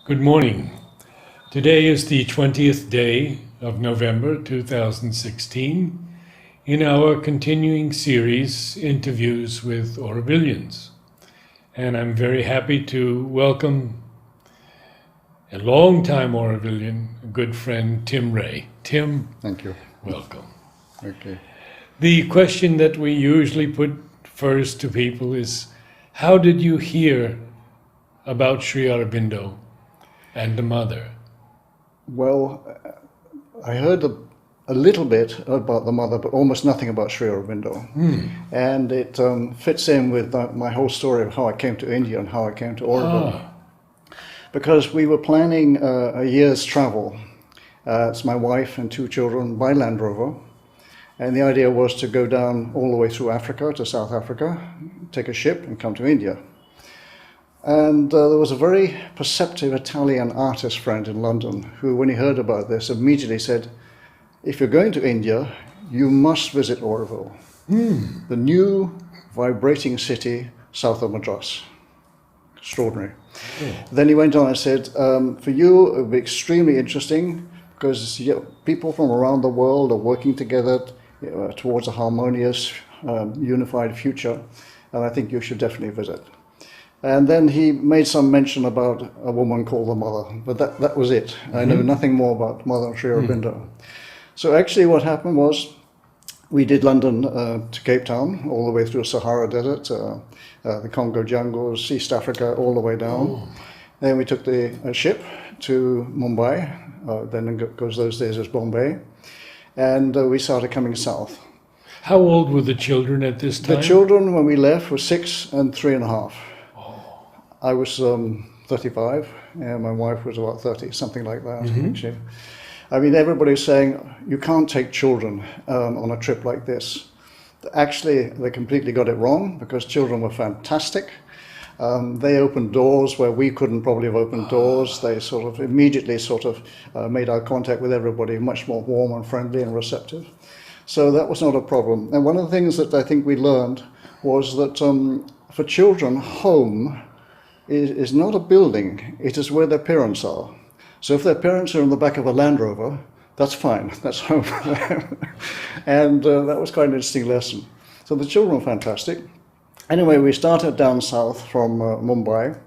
Good morning. Today is the 20th day of November 2016 in our continuing series, Interviews with Aurovillians. And I'm very happy to welcome a long-time Aurovillian, a good friend, Tim Wrey. Tim, thank you. Welcome. Okay. The question that we usually put first to people is, how did you hear about Sri Aurobindo and the mother? Well, I heard a little bit about the mother, but almost nothing about Sri Aurobindo. And it fits in with my whole story of how I came to India and how I came to Auroville. Because we were planning a year's travel. It's my wife and two children by Land Rover. And the idea was to go down all the way through Africa to South Africa, take a ship and come to India. And there was a very perceptive Italian artist friend in London who, when he heard about this, immediately said, if you're going to India, you must visit Auroville, the new vibrating city south of Madras. Extraordinary. Then he went on and said, for you, it would be extremely interesting because people from around the world are working together towards a harmonious, unified future, and I think you should definitely visit. And then he made some mention about a woman called the Mother, but that was it. I know nothing more about Mother Sri Aurobindo. So actually what happened was we did London to Cape Town, all the way through Sahara Desert, the Congo jungles, East Africa, all the way down. Then we took the ship to Mumbai, then it goes those days as Bombay, and we started coming south. How old were the children at this time? The children, when we left, were 6 and 3.5. I was 35, and my wife was about 30, something like that. Actually. I mean, everybody's saying, you can't take children on a trip like this. Actually, they completely got it wrong, because children were fantastic. They opened doors where we couldn't probably have opened doors. They sort of immediately made eye contact with everybody, much more warm and friendly and receptive. So that was not a problem. And one of the things that I think we learned was that for children, home is not a building, it is where their parents are. So if their parents are in the back of a Land Rover, that's fine, that's home for them. And that was quite an interesting lesson. So the children were fantastic. Anyway, we started down south from Mumbai,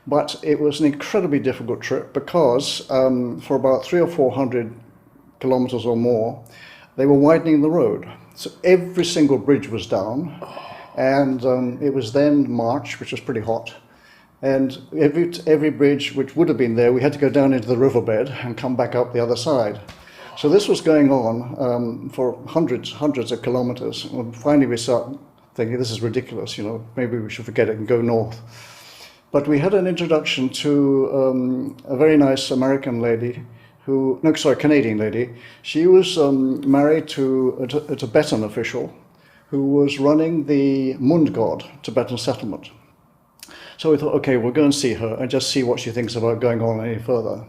but it was an incredibly difficult trip because for about 300 or 400 kilometers or more, they were widening the road. So every single bridge was down, and it was then March, which was pretty hot. And every bridge which would have been there, we had to go down into the riverbed and come back up the other side. So this was going on for hundreds of kilometers. And finally we start thinking, this is ridiculous, maybe we should forget it and go north. But we had an introduction to a very nice American lady Canadian lady. She was married to a Tibetan official who was running the Mund God Tibetan settlement. So we thought, okay, we'll go and see her and just see what she thinks about going on any further.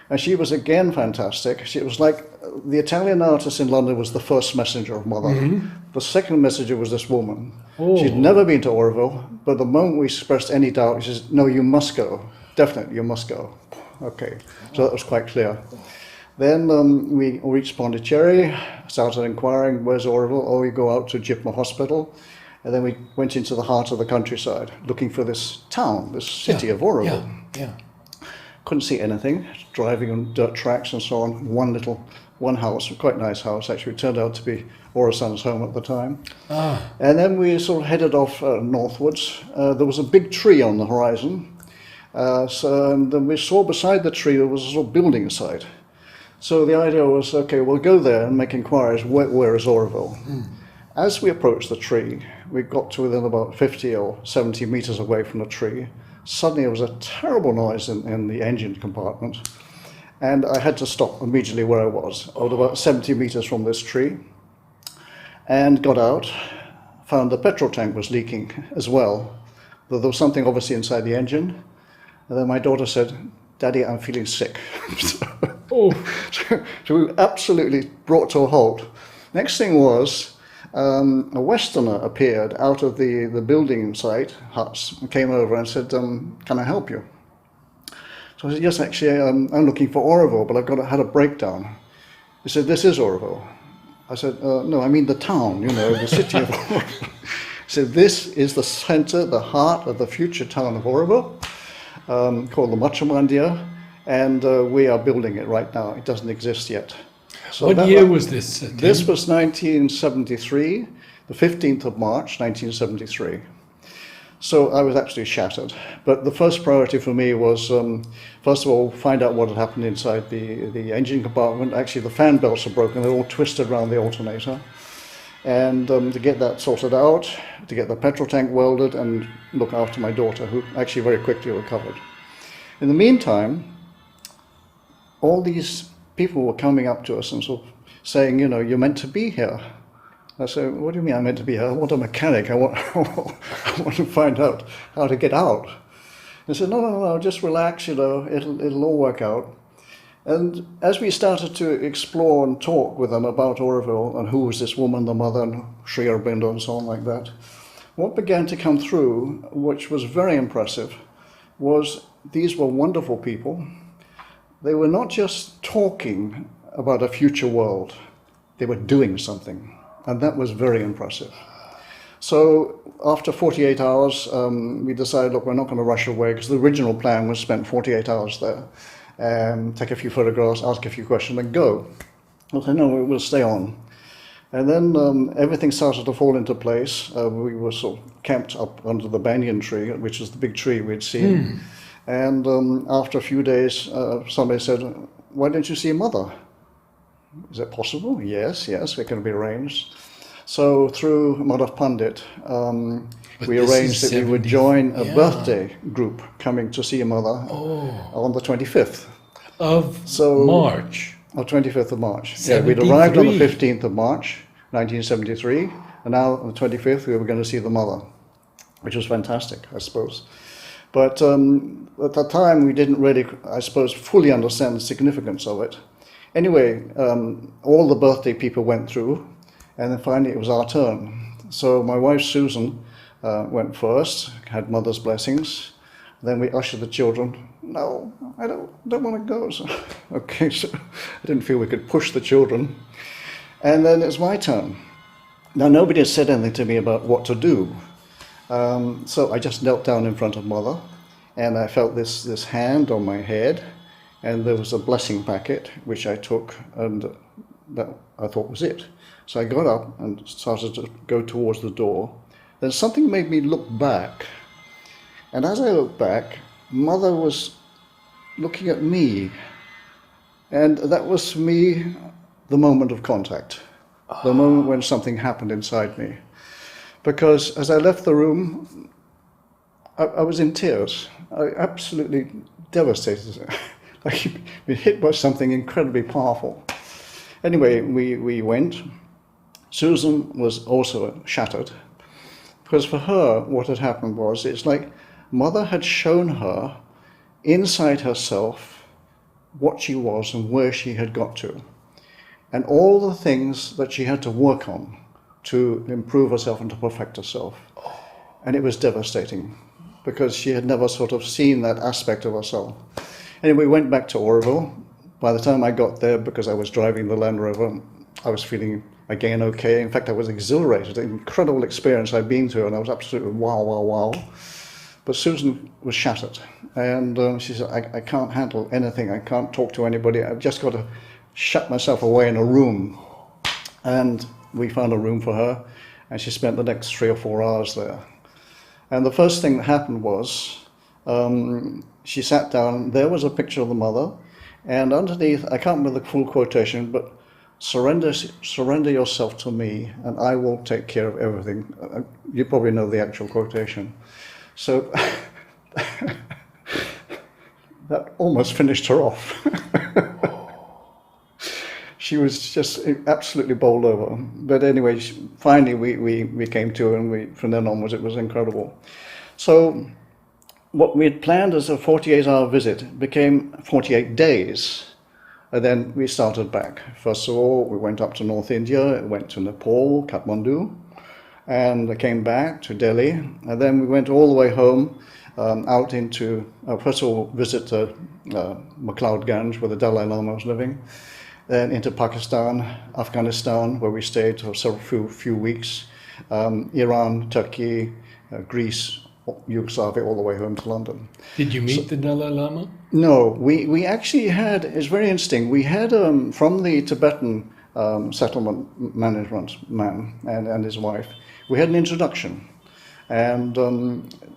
And she was again fantastic. She was like, the Italian artist in London was the first messenger of Mother. The second messenger was this woman. She'd never been to Auroville, but the moment we expressed any doubt, she said, no, you must go. Definitely, you must go. Okay, so that was quite clear. Then we reached Pondicherry, started inquiring, where's Auroville? Oh, we go out to Jipma Hospital. And then we went into the heart of the countryside, looking for this town, this city of Auroville. Couldn't see anything, driving on dirt tracks and so on. One house, a quite nice house, actually. It turned out to be Orason's home at the time. And then we sort of headed off northwards. There was a big tree on the horizon. And then we saw beside the tree there was a sort of building site. So the idea was, okay, we'll go there and make inquiries, where is Auroville? As we approached the tree, we got to within about 50 or 70 meters away from the tree. Suddenly there was a terrible noise in the engine compartment, and I had to stop immediately where I was. I was about 70 meters from this tree, and got out, found the petrol tank was leaking as well. There was something obviously inside the engine, and then my daughter said, Daddy, I'm feeling sick. So we were absolutely brought to a halt. Next thing was, a Westerner appeared out of the building site, huts, and came over and said, can I help you? So I said, yes, actually, I'm looking for Auroville, but had a breakdown. He said, this is Auroville. I said, no, I mean the town, the city of Auroville. He said, this is the center, the heart of the future town of Auroville, called the Machamandia, and we are building it right now. It doesn't exist yet. So what year was this? Tim? This was 1973, the 15th of March, 1973. So I was absolutely shattered. But the first priority for me was, first of all, find out what had happened inside the engine compartment. Actually, the fan belts are broken. They're all twisted around the alternator. And to get that sorted out, to get the petrol tank welded, and look after my daughter, who actually very quickly recovered. In the meantime, all these people were coming up to us and sort of saying, you're meant to be here. I said, what do you mean I'm meant to be here? I want a mechanic. I want to find out how to get out. They said, no, just relax, it'll all work out. And as we started to explore and talk with them about Auroville and who was this woman, the mother, and Sri Aurobindo and so on like that, what began to come through, which was very impressive, was these were wonderful people. They were not just talking about a future world, they were doing something. And that was very impressive. So after 48 hours, we decided, look, we're not going to rush away, because the original plan was spend 48 hours there, take a few photographs, ask a few questions, and go. I said, no, we'll stay on. And then everything started to fall into place. We were sort of camped up under the banyan tree, which is the big tree we'd seen. And after a few days, somebody said, why don't you see Mother? Is it possible? Yes, it can be arranged. So through Madhav Pandit, we arranged that we would join a birthday group coming to see Mother on the 25th of March. Or 25th of March. Yeah, we'd arrived on the 15th of March, 1973, and now on the 25th we were going to see the Mother, which was fantastic, I suppose. But at that time we didn't really, I suppose, fully understand the significance of it. Anyway, all the birthday people went through, and then finally it was our turn. So my wife Susan went first, had Mother's blessings. Then we ushered the children. No, I don't want to go. So, okay, so I didn't feel we could push the children. And then it's my turn. Now nobody had said anything to me about what to do. So I just knelt down in front of Mother, and I felt this hand on my head, and there was a blessing packet, which I took, and that I thought was it. So I got up and started to go towards the door. Then something made me look back. And as I looked back, Mother was looking at me. And that was for me the moment of contact, the moment when something happened inside me. Because as I left the room, I was in tears. I absolutely devastated. I'd been hit by something incredibly powerful. Anyway, we went. Susan was also shattered, because for her, what had happened was, it's like Mother had shown her inside herself what she was and where she had got to, and all the things that she had to work on to improve herself and to perfect herself. And it was devastating, because she had never sort of seen that aspect of herself. Anyway, we went back to Auroville. By the time I got there, because I was driving the Land Rover, I was feeling again okay. In fact, I was exhilarated, an incredible experience I'd been through, and I was absolutely wow. But Susan was shattered, and she said, I can't handle anything, I can't talk to anybody, I've just got to shut myself away in a room. And we found a room for her, and she spent the next 3 or 4 hours there. And the first thing that happened was, she sat down, there was a picture of the Mother, and underneath, I can't remember the full quotation, but surrender yourself to me, and I will take care of everything. You probably know the actual quotation. So that almost finished her off. She was just absolutely bowled over. But anyway, finally we came to, and from then onwards it was incredible. So what we had planned as a 48-hour visit became 48 days. And then we started back. First of all, we went up to North India, went to Nepal, Kathmandu, and I came back to Delhi. And then we went all the way home out into, first of all, visit MacLeod Ganj, where the Dalai Lama was living, then into Pakistan, Afghanistan, where we stayed for few weeks, Iran, Turkey, Greece, Yugoslavia, all the way home to London. Did you meet the Dalai Lama? No, we actually had, it's very interesting, we had from the Tibetan settlement management man and his wife, we had an introduction. And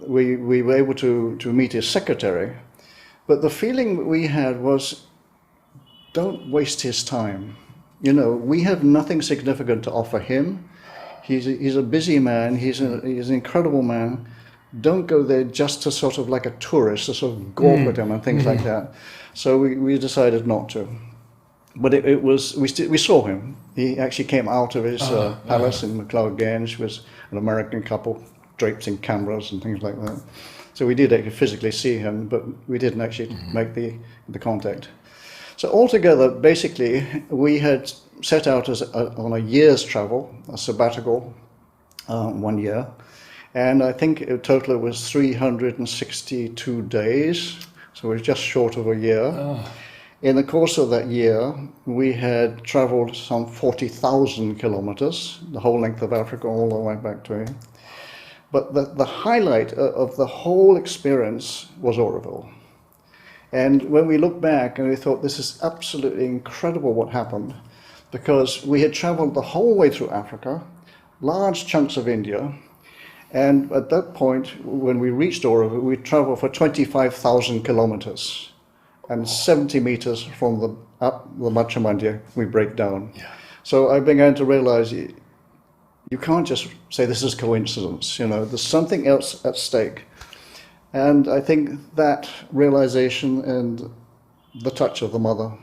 we were able to meet his secretary. But the feeling we had was, don't waste his time. You know, we have nothing significant to offer him. He's a busy man, he's an incredible man. Don't go there just to sort of like a tourist, to sort of gawk at him and things like that. So we decided not to. But it was, we saw him. He actually came out of his palace in MacLeod Ganj with an American couple draped in cameras and things like that. So we did actually physically see him, but we didn't actually make the contact. So altogether, basically, we had set out on a year's travel, a sabbatical, 1 year. And I think in total it was 362 days, so it was just short of a year. In the course of that year, we had traveled some 40,000 kilometers, the whole length of Africa, all the way back to here. But the highlight of the whole experience was Auroville. And when we look back and we thought, this is absolutely incredible what happened, because we had traveled the whole way through Africa, large chunks of India, and at that point, when we reached Auroville, we traveled for 25,000 kilometers, and 70 meters from the Macha Mandir, we break down. Yeah. So I began to realize, you can't just say this is coincidence, you know, there's something else at stake. And I think that realization and the touch of the mother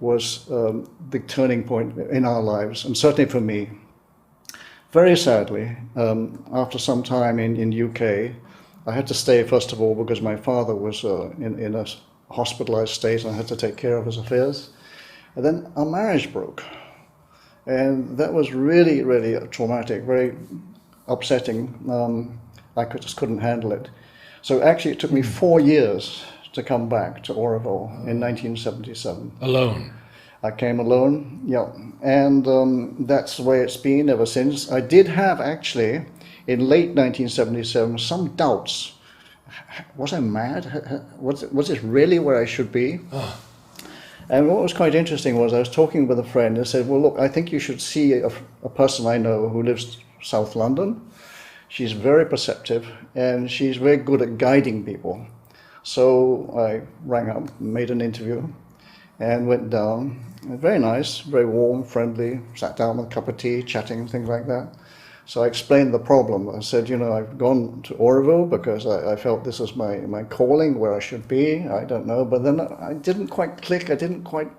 was the turning point in our lives, and certainly for me. Very sadly, after some time in UK, I had to stay first of all because my father was in a hospitalized state and I had to take care of his affairs. And then our marriage broke. And that was really, really traumatic, very upsetting. I just couldn't handle it. So actually it took me 4 years to come back to Auroville in 1977. Alone? I came alone, yeah. And that's the way it's been ever since. I did have actually, in late 1977, some doubts. Was I mad? Was it really where I should be? And what was quite interesting was I was talking with a friend and said, well, look, I think you should see a person I know who lives South London. She's very perceptive and she's very good at guiding people. So I rang up, made an interview and went down. Very nice, very warm, friendly, sat down with a cup of tea, chatting, things like that. So I explained the problem. I said, you know, I've gone to Auroville because I felt this is my calling, where I should be. I don't know. But then I didn't quite click. I didn't quite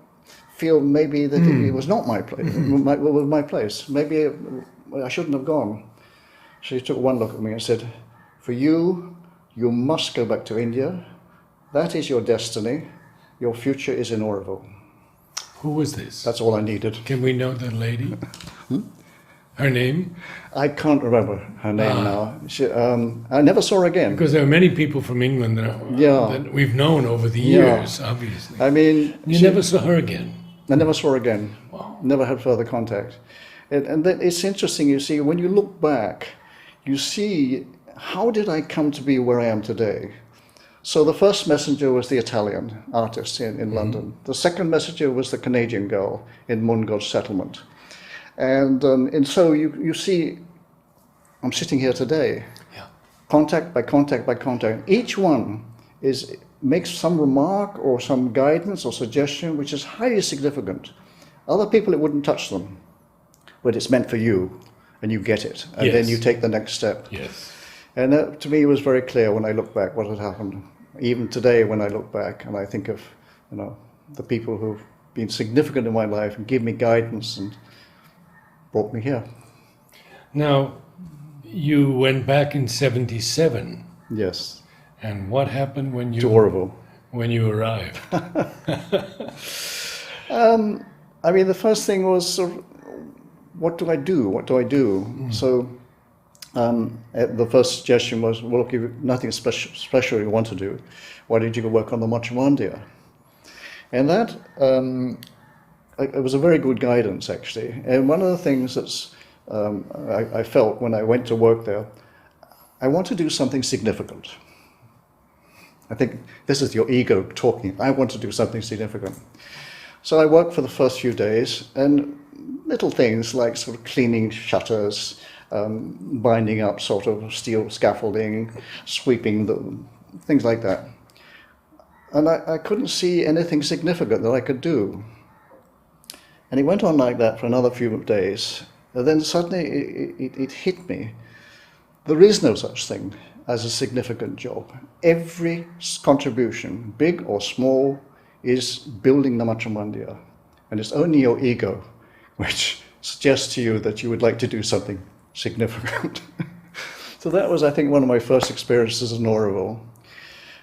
feel maybe that it was not my place. My place. Maybe I shouldn't have gone. She took one look at me and said, for you, you must go back to India. That is your destiny. Your future is in Auroville. Who was this? That's all I needed. Can we know the lady? Her name? I can't remember her name now. She, I never saw her again. Because there are many people from England that we've known over the years, obviously. I mean... You never saw her again? I never saw her again. Wow. Never had further contact. And then it's interesting, you see, when you look back, you see, how did I come to be where I am today? So the first messenger was the Italian artist in London. The second messenger was the Canadian girl in Mungos settlement. And so you see, I'm sitting here today, contact by contact by contact. Each one makes some remark or some guidance or suggestion which is highly significant. Other people, it wouldn't touch them, but it's meant for you, and you get it, and then you take the next step. Yes. And that, to me, was very clear when I look back what had happened. Even today, when I look back and I think of, you know, the people who've been significant in my life and give me guidance and brought me here. Now, you went back in 77. Yes. And what happened when you... To Auroville. When you arrived? I mean, the first thing was, what do I do? What do I do? So The first suggestion was, well, look, you've nothing special you want to do. Why did you go work on the Machamandia? And that it was a very good guidance, actually. And one of the things that's I felt when I went to work there, I want to do something significant. I think this is your ego talking. I want to do something significant. So I worked for the first few days, and little things like sort of cleaning shutters, binding up sort of steel scaffolding, sweeping things like that. And I couldn't see anything significant that I could do. And it went on like that for another few days. And then suddenly it hit me. There is no such thing as a significant job. Every contribution, big or small, is building the Machamandia. And it's only your ego which suggests to you that you would like to do something significant. So that was, I think, one of my first experiences in Auroville.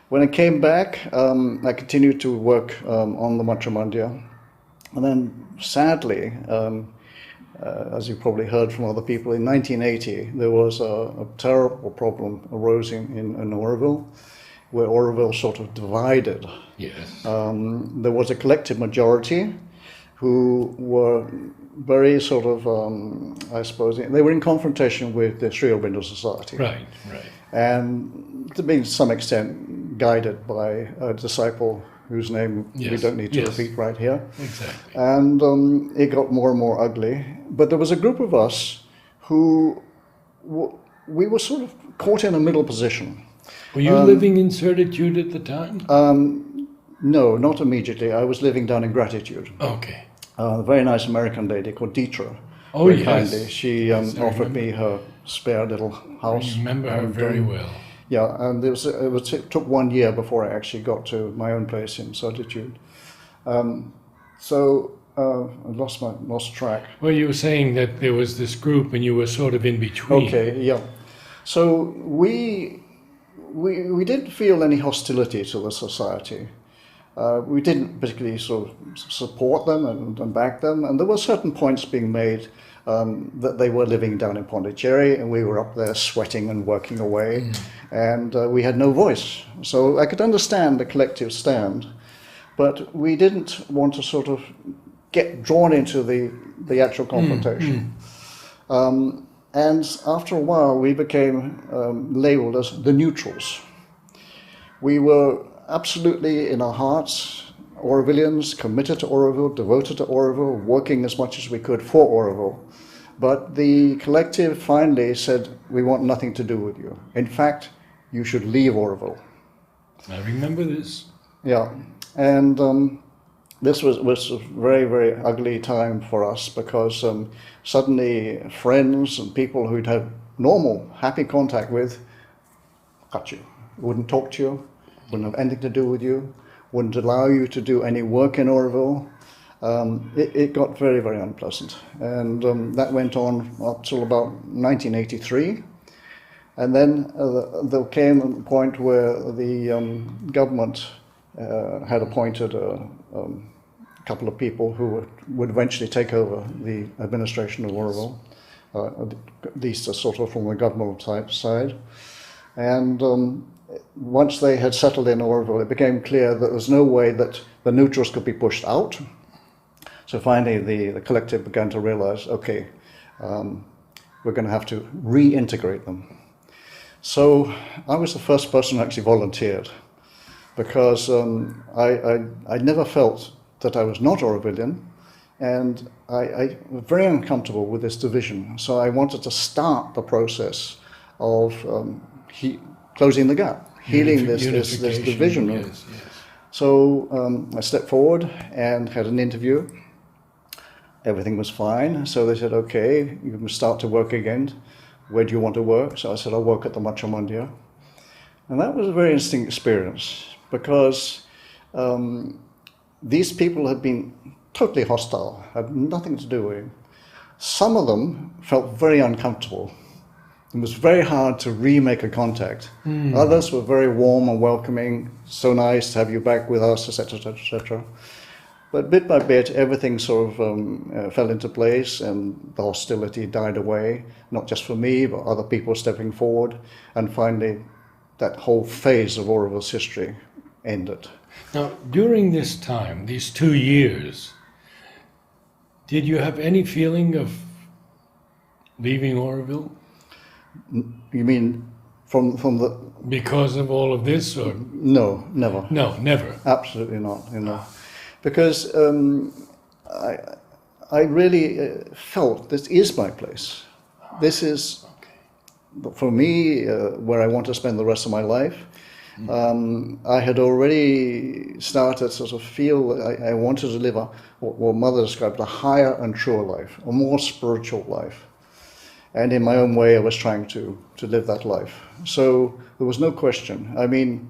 When I came back, I continued to work on the Machamandia. And then, sadly, as you probably heard from other people, in 1980 there was a terrible problem arose in Auroville, where Auroville sort of divided. Yes. There was a collective majority who were very sort of, I suppose, they were in confrontation with the Aurobindo Society. Right, right. And to be some extent guided by a disciple whose name we don't need to repeat right here. Exactly. And it got more and more ugly. But there was a group of us who we were sort of caught in a middle position. Were you living in certitude at the time? No, not immediately. I was living down in Gratitude. Okay. A very nice American lady called Dietra. Oh, very yes. kindly. She offered me her spare little house. I remember her very well. Yeah, and it took 1 year before I actually got to my own place in Certitude. I lost track. Well, you were saying that there was this group and you were sort of in between. Okay, yeah. So we didn't feel any hostility to the society. We didn't particularly sort of support them and back them, and there were certain points being made that they were living down in Pondicherry and we were up there sweating and working away, and we had no voice. So I could understand the collective stand, but we didn't want to sort of get drawn into the actual confrontation. And after a while we became labelled as the neutrals. We were absolutely in our hearts Aurovillians, committed to Auroville, devoted to Auroville, working as much as we could for Auroville. But the collective finally said, we want nothing to do with you. In fact, you should leave Auroville. I remember this. Yeah, and this was a very, very ugly time for us because suddenly friends and people who'd had normal, happy contact with cut you, wouldn't talk to you, wouldn't have anything to do with you, wouldn't allow you to do any work in Auroville. It got very, very unpleasant. And that went on up till about 1983. And then there came a point where the government had appointed a couple of people who would eventually take over the administration of Auroville, at least sort of from the government type side. And once they had settled in Auroville, it became clear that there was no way that the neutrals could be pushed out. So finally the collective began to realize, okay, we're going to have to reintegrate them. So I was the first person who actually volunteered because I never felt that I was not Aurovillian, and I was very uncomfortable with this division. So I wanted to start the process of closing the gap, healing this division. Yes. So I stepped forward and had an interview. Everything was fine. So they said, okay, you can start to work again. Where do you want to work? So I said, I'll work at the Machamandia. And that was a very interesting experience because these people had been totally hostile, had nothing to do with it. Some of them felt very uncomfortable. It was very hard to remake a contact. Others were very warm and welcoming, so nice to have you back with us, etc., etc., etc. But bit by bit, everything sort of fell into place, and the hostility died away, not just for me, but other people stepping forward, and finally that whole phase of Auroville's history ended. Now, during this time, these 2 years, did you have any feeling of leaving Auroville? You mean from the... Because of all of this, or? No, never. No, never. Absolutely not, because I really felt this is my place. This is, for me, where I want to spend the rest of my life. I had already started to sort of feel that I wanted to live what Mother described, a higher and truer life, a more spiritual life. And in my own way, I was trying to live that life. So there was no question. I mean,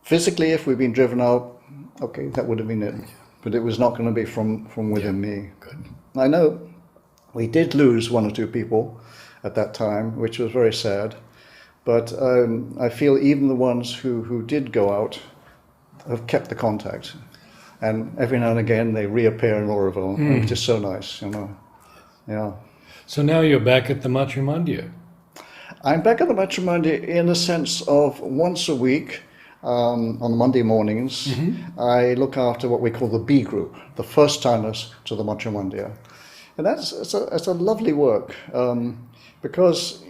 physically, if we'd been driven out, okay, that would have been it. But it was not going to be from within me. Good. I know we did lose 1 or 2 people at that time, which was very sad. But I feel even the ones who did go out have kept the contact. And every now and again they reappear in Auroville, which is so nice, Yeah. So now you're back at the Matrimondia. I'm back at the Matrimondia in a sense of once a week, on Monday mornings, I look after what we call the B group, the first timers to the Matrimondia. And it's a lovely work, because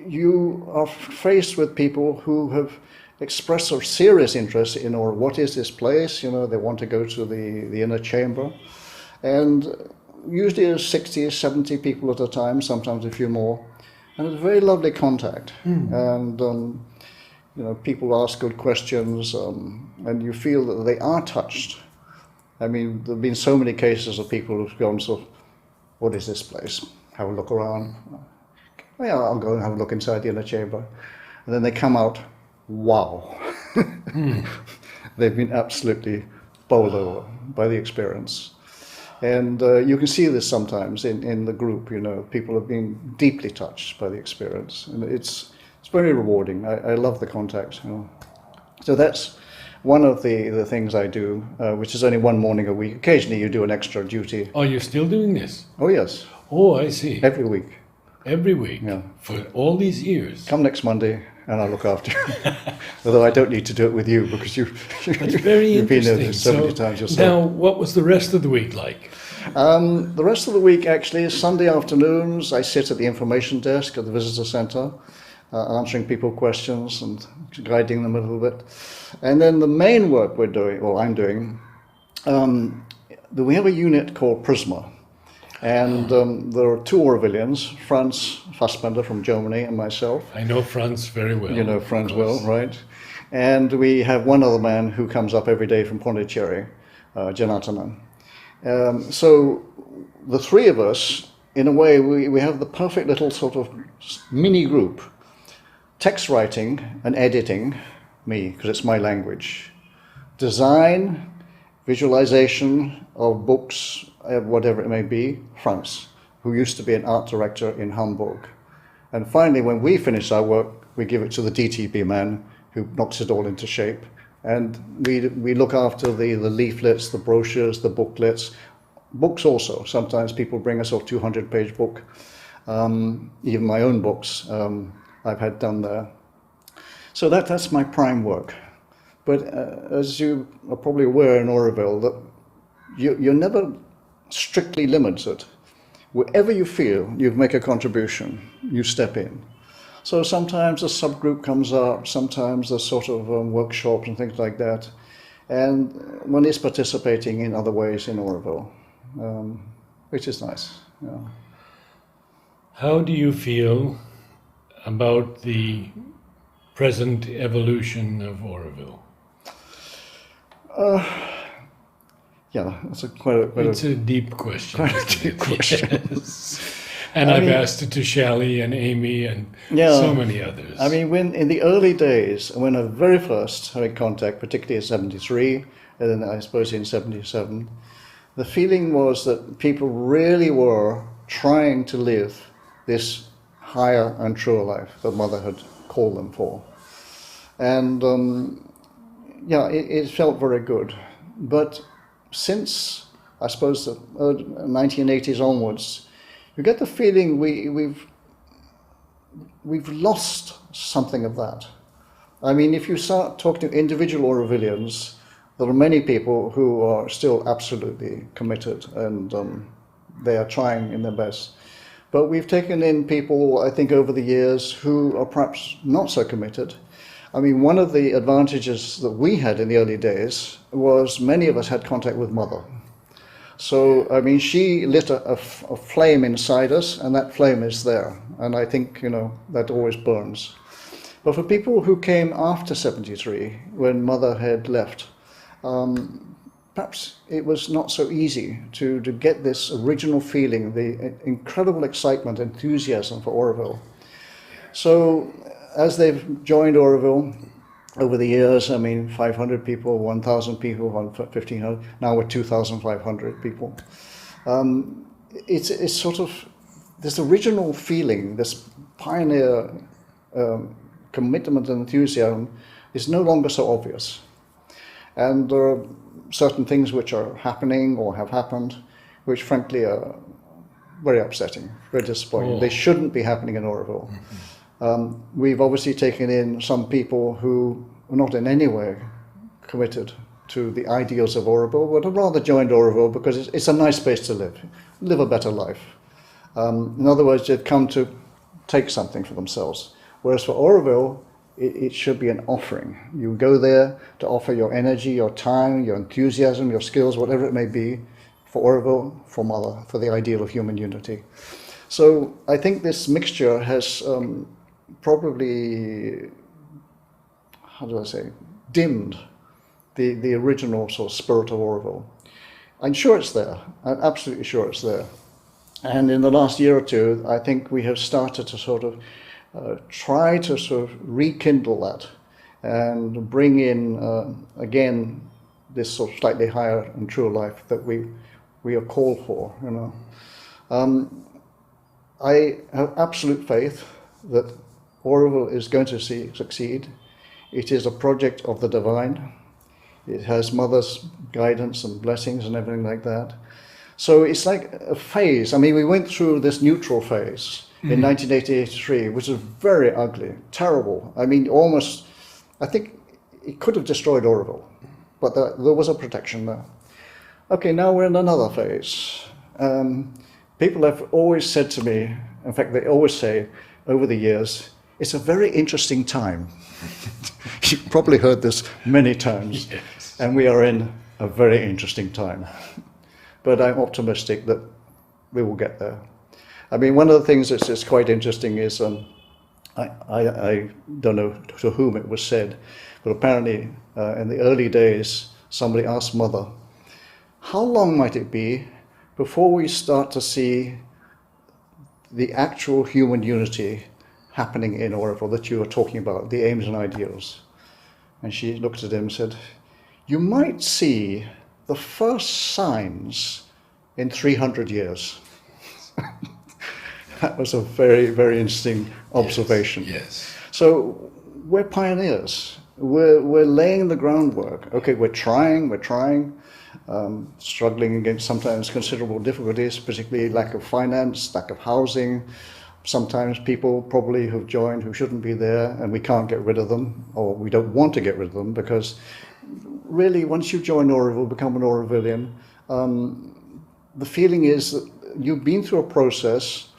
you are faced with people who have expressed a serious interest in, or what is this place, they want to go to the inner chamber. And usually there's 60, 70 people at a time, sometimes a few more. And it's a very lovely contact. And, people ask good questions, and you feel that they are touched. I mean, there have been so many cases of people who've gone sort of, what is this place? Have a look around. Oh, yeah, I'll go and have a look inside the inner chamber. And then they come out, wow. They've been absolutely bowled over by the experience. And you can see this sometimes in the group, people have been deeply touched by the experience. And it's very rewarding. I love the contact. So that's one of the things I do, which is only 1 morning a week. Occasionally you do an extra duty. Oh, you're still doing this? Oh, yes. Oh, I see. Every week. Every week? Yeah. For all these years? Come next Monday and I'll look after you. Although I don't need to do it with you because you've been there so many times yourself. Now, what was the rest of the week like? The rest of the week actually is Sunday afternoons. I sit at the information desk at the visitor centre, answering people questions and guiding them a little bit. And then the main work I'm doing, we have a unit called Prisma. And there are 2 Aurovillians, Franz Fassbender from Germany and myself. I know Franz very well. You know Franz well, right? And we have one other man who comes up every day from Pondicherry, Janatanan. So the 3 of us, in a way, we have the perfect little sort of mini group. Text writing and editing, me, because it's my language. Design, visualization of books, whatever it may be, Franz, who used to be an art director in Hamburg. And finally, when we finish our work, we give it to the DTP man, who knocks it all into shape. And we look after the leaflets, the brochures, the booklets, books also. Sometimes people bring us a 200-page book. Even my own books I've had done there. So that's my prime work. But as you are probably aware in Auroville, that you're never strictly limited. Wherever you feel you make a contribution, you step in. So sometimes a subgroup comes up, sometimes there's sort of workshops and things like that. And one is participating in other ways in Auroville, which is nice. Yeah. How do you feel about the present evolution of Auroville? Yeah, that's it's a deep question. Quite a deep question. Yes. And I've asked it to Shally and Amy and so many others. I mean, when in the early days, when I very first had contact, particularly in 73, and then I suppose in 77, the feeling was that people really were trying to live this higher and truer life that Mother had called them for. And it felt very good. But since I suppose the 1980s onwards, you get the feeling we've lost something of that. I mean, if you start talking to individual Aurovillians, there are many people who are still absolutely committed, and they are trying in their best. But we've taken in people, I think, over the years who are perhaps not so committed. I mean, one of the advantages that we had in the early days was many of us had contact with Mother. So, I mean, she lit a flame inside us, and that flame is there. And I think, that always burns. But for people who came after 73, when Mother had left, perhaps it was not so easy to get this original feeling, the incredible excitement, enthusiasm for Auroville. So as they've joined Auroville over the years, I mean, 500 people, 1,000 people, 1,500, now we're 2,500 people. It's sort of this original feeling, this pioneer commitment and enthusiasm is no longer so obvious. And there are certain things which are happening or have happened, which frankly are very upsetting, very disappointing. They shouldn't be happening in Auroville. We've obviously taken in some people who are not in any way committed to the ideals of Auroville, but have rather joined Auroville because it's a nice place to live a better life. In other words, they've come to take something for themselves. Whereas for Auroville, it should be an offering. You go there to offer your energy, your time, your enthusiasm, your skills, whatever it may be, for Auroville, for Mother, for the ideal of human unity. So I think this mixture has probably, dimmed the original sort of spirit of Auroville. I'm sure it's there. I'm absolutely sure it's there. And in the last year or two, I think we have started to sort of try to sort of rekindle that and bring in, again, this sort of slightly higher and truer life that we are called for, I have absolute faith that Auroville is going to succeed. It is a project of the divine. It has Mother's guidance and blessings and everything like that. So it's like a phase. I mean, we went through this neutral phase in 1983, which was very ugly, terrible. I mean, almost, I think it could have destroyed Auroville, but there was a protection there. Okay, now we're in another phase. People have always said to me, in fact, they always say over the years, it's a very interesting time. You've probably heard this many times. Yes. And we are in a very interesting time. But I'm optimistic that we will get there. I mean, one of the things that's quite interesting is, I don't know to whom it was said, but apparently in the early days, somebody asked Mother, how long might it be before we start to see the actual human unity happening in Auroville that you were talking about, the aims and ideals? And she looked at him and said, you might see the first signs in 300 years. That was a very, very interesting observation. Yes. So we're pioneers. We're laying the groundwork. Okay, we're trying, struggling against sometimes considerable difficulties, particularly lack of finance, lack of housing. Sometimes people probably who've joined who shouldn't be there, and we can't get rid of them, or we don't want to get rid of them, because really once you join Auroville, become an Aurovillian, the feeling is that you've been through a process,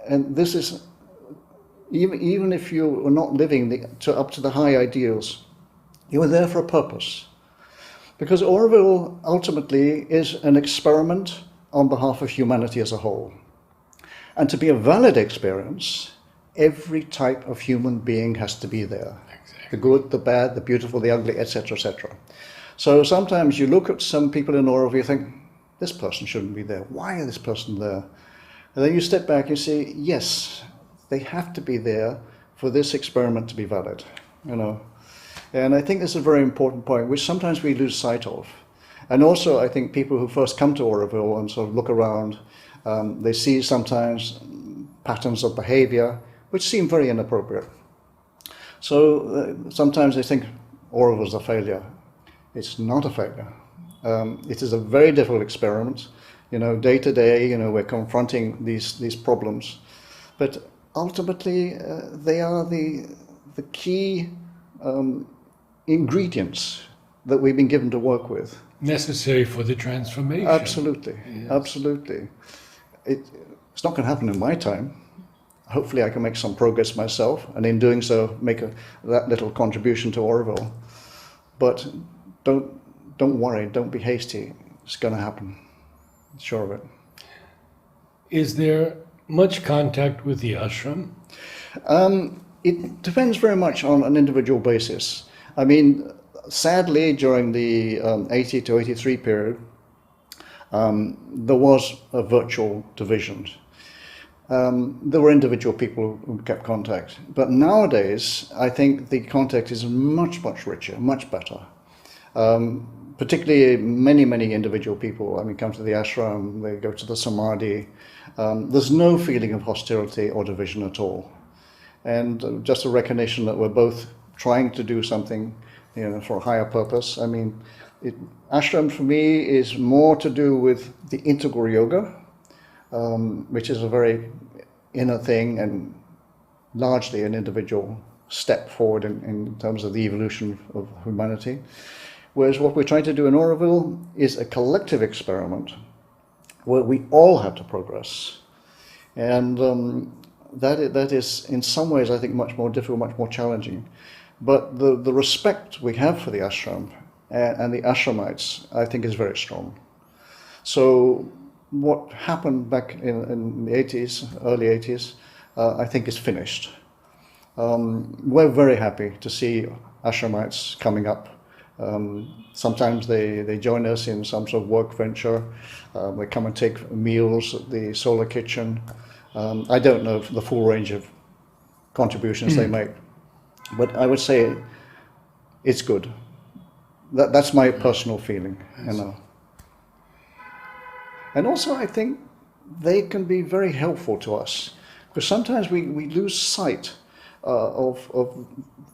and this is, even if you are not living up to the high ideals, you are there for a purpose. Because Auroville ultimately is an experiment on behalf of humanity as a whole. And to be a valid experience, every type of human being has to be there. Exactly. The good, the bad, the beautiful, the ugly, etc., etc. So sometimes you look at some people in Auroville, you think, this person shouldn't be there. Why is this person there? And then you step back and say, yes, they have to be there for this experiment to be valid, And I think this is a very important point, which sometimes we lose sight of. And also, I think people who first come to Auroville and sort of look around, they see sometimes patterns of behavior which seem very inappropriate. So sometimes they think Auroville is a failure. It's not a failure. It is a very difficult experiment. Day to day, we're confronting these problems, but ultimately they are the key ingredients that we've been given to work with. Necessary for the transformation. Absolutely, yes. Absolutely. It's not going to happen in my time. Hopefully I can make some progress myself, and in doing so make that little contribution to Auroville. But don't worry, don't be hasty. It's going to happen. Sure of it. Is there much contact with the ashram? It depends very much on an individual basis. I mean, sadly, during the 80 to 83 period, there was a virtual division. There were individual people who kept contact. But nowadays, I think the contact is much, much richer, much better. Particularly many individual people, come to the ashram, they go to the samadhi. There's no feeling of hostility or division at all. And just a recognition that we're both trying to do something, for a higher purpose. Ashram for me is more to do with the integral yoga, which is a very inner thing and largely an individual step forward in terms of the evolution of humanity. Whereas what we're trying to do in Auroville is a collective experiment where we all have to progress. And that is in some ways, I think, much more difficult, much more challenging. But the respect we have for the ashram and the ashramites, I think, is very strong. So what happened back in the 80s, early 80s, I think is finished. We're very happy to see ashramites coming up. Sometimes they join us in some sort of work venture. They come and take meals at the solar kitchen. I don't know the full range of contributions they make, but I would say it's good. That's my personal feeling, And also I think they can be very helpful to us, because sometimes we lose sight of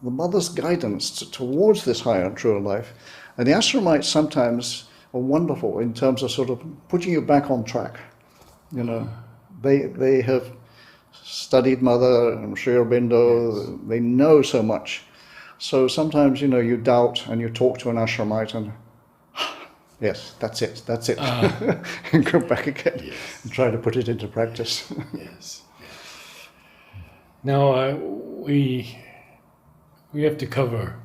the mother's guidance towards this higher and truer life. And the ashramites sometimes are wonderful in terms of sort of putting you back on track. They have studied Mother and Sri Aurobindo. Yes. They know so much. So sometimes, you doubt and you talk to an ashramite and, yes, that's it. And go back again. Yes. And try to put it into practice. Yes. Now, we have to cover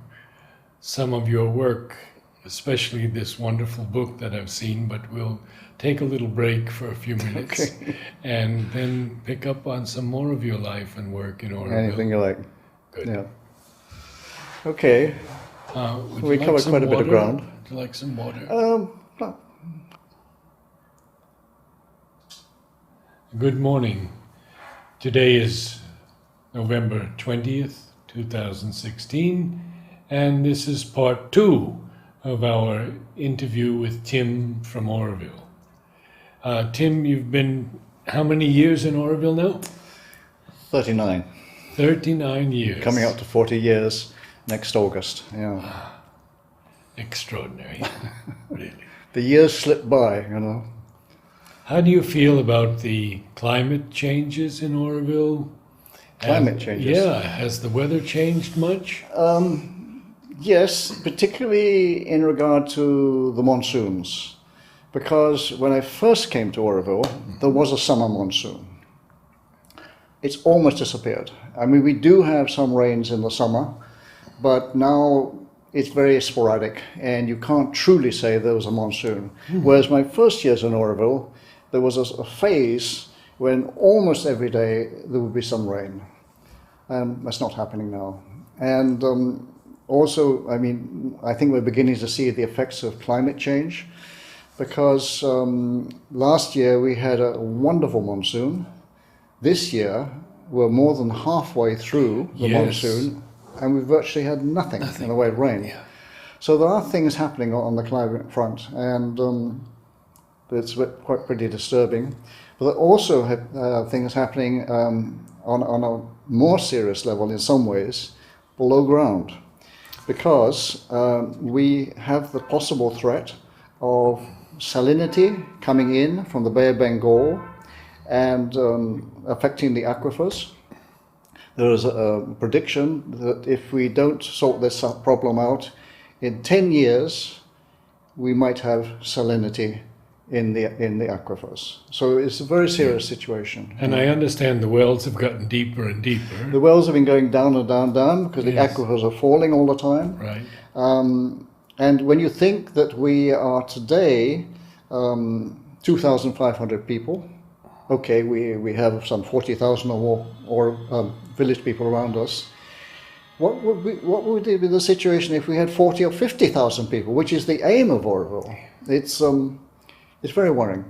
some of your work, especially this wonderful book that I've seen, but we'll take a little break for a few minutes. Okay. And then pick up on some more of your life and work in Auroville. Anything you like. Good. Yeah. Okay. We covered quite a bit of ground. Would you like some water? No. Good morning. Today is November 20th, 2016, and this is part 2 of our interview with Tim from Auroville. Tim, you've been how many years in Auroville now? 39. 39 years. Coming up to 40 years next August. Yeah. Extraordinary. Really. The years slip by, How do you feel about the climate changes in Auroville? Climate changes? Yeah. Has the weather changed much? Yes, particularly in regard to the monsoons. Because when I first came to Auroville, there was a summer monsoon. It's almost disappeared. We do have some rains in the summer, but now it's very sporadic, and you can't truly say there was a monsoon. Whereas my first years in Auroville, there was a phase when almost every day there would be some rain. That's not happening now. And also, I think we're beginning to see the effects of climate change, because last year we had a wonderful monsoon. This year we're more than halfway through the monsoon, and we virtually had nothing in the way of rain. Yeah. So there are things happening on the climate front, and it's quite pretty disturbing. But there also have things happening on a more serious level in some ways below ground, because we have the possible threat of salinity coming in from the Bay of Bengal and affecting the aquifers. There is a prediction that if we don't sort this problem out, in 10 years we might have salinity in the aquifers. So it's a very serious situation. And I understand the wells have gotten deeper and deeper. The wells have been going down and down and down because the aquifers are falling all the time. Right. And when you think that we are today 2,500 people, okay, we have some 40,000 or more village people around us. What would be the situation if we had 40 or 50,000 people, which is the aim of Auroville? It's very worrying,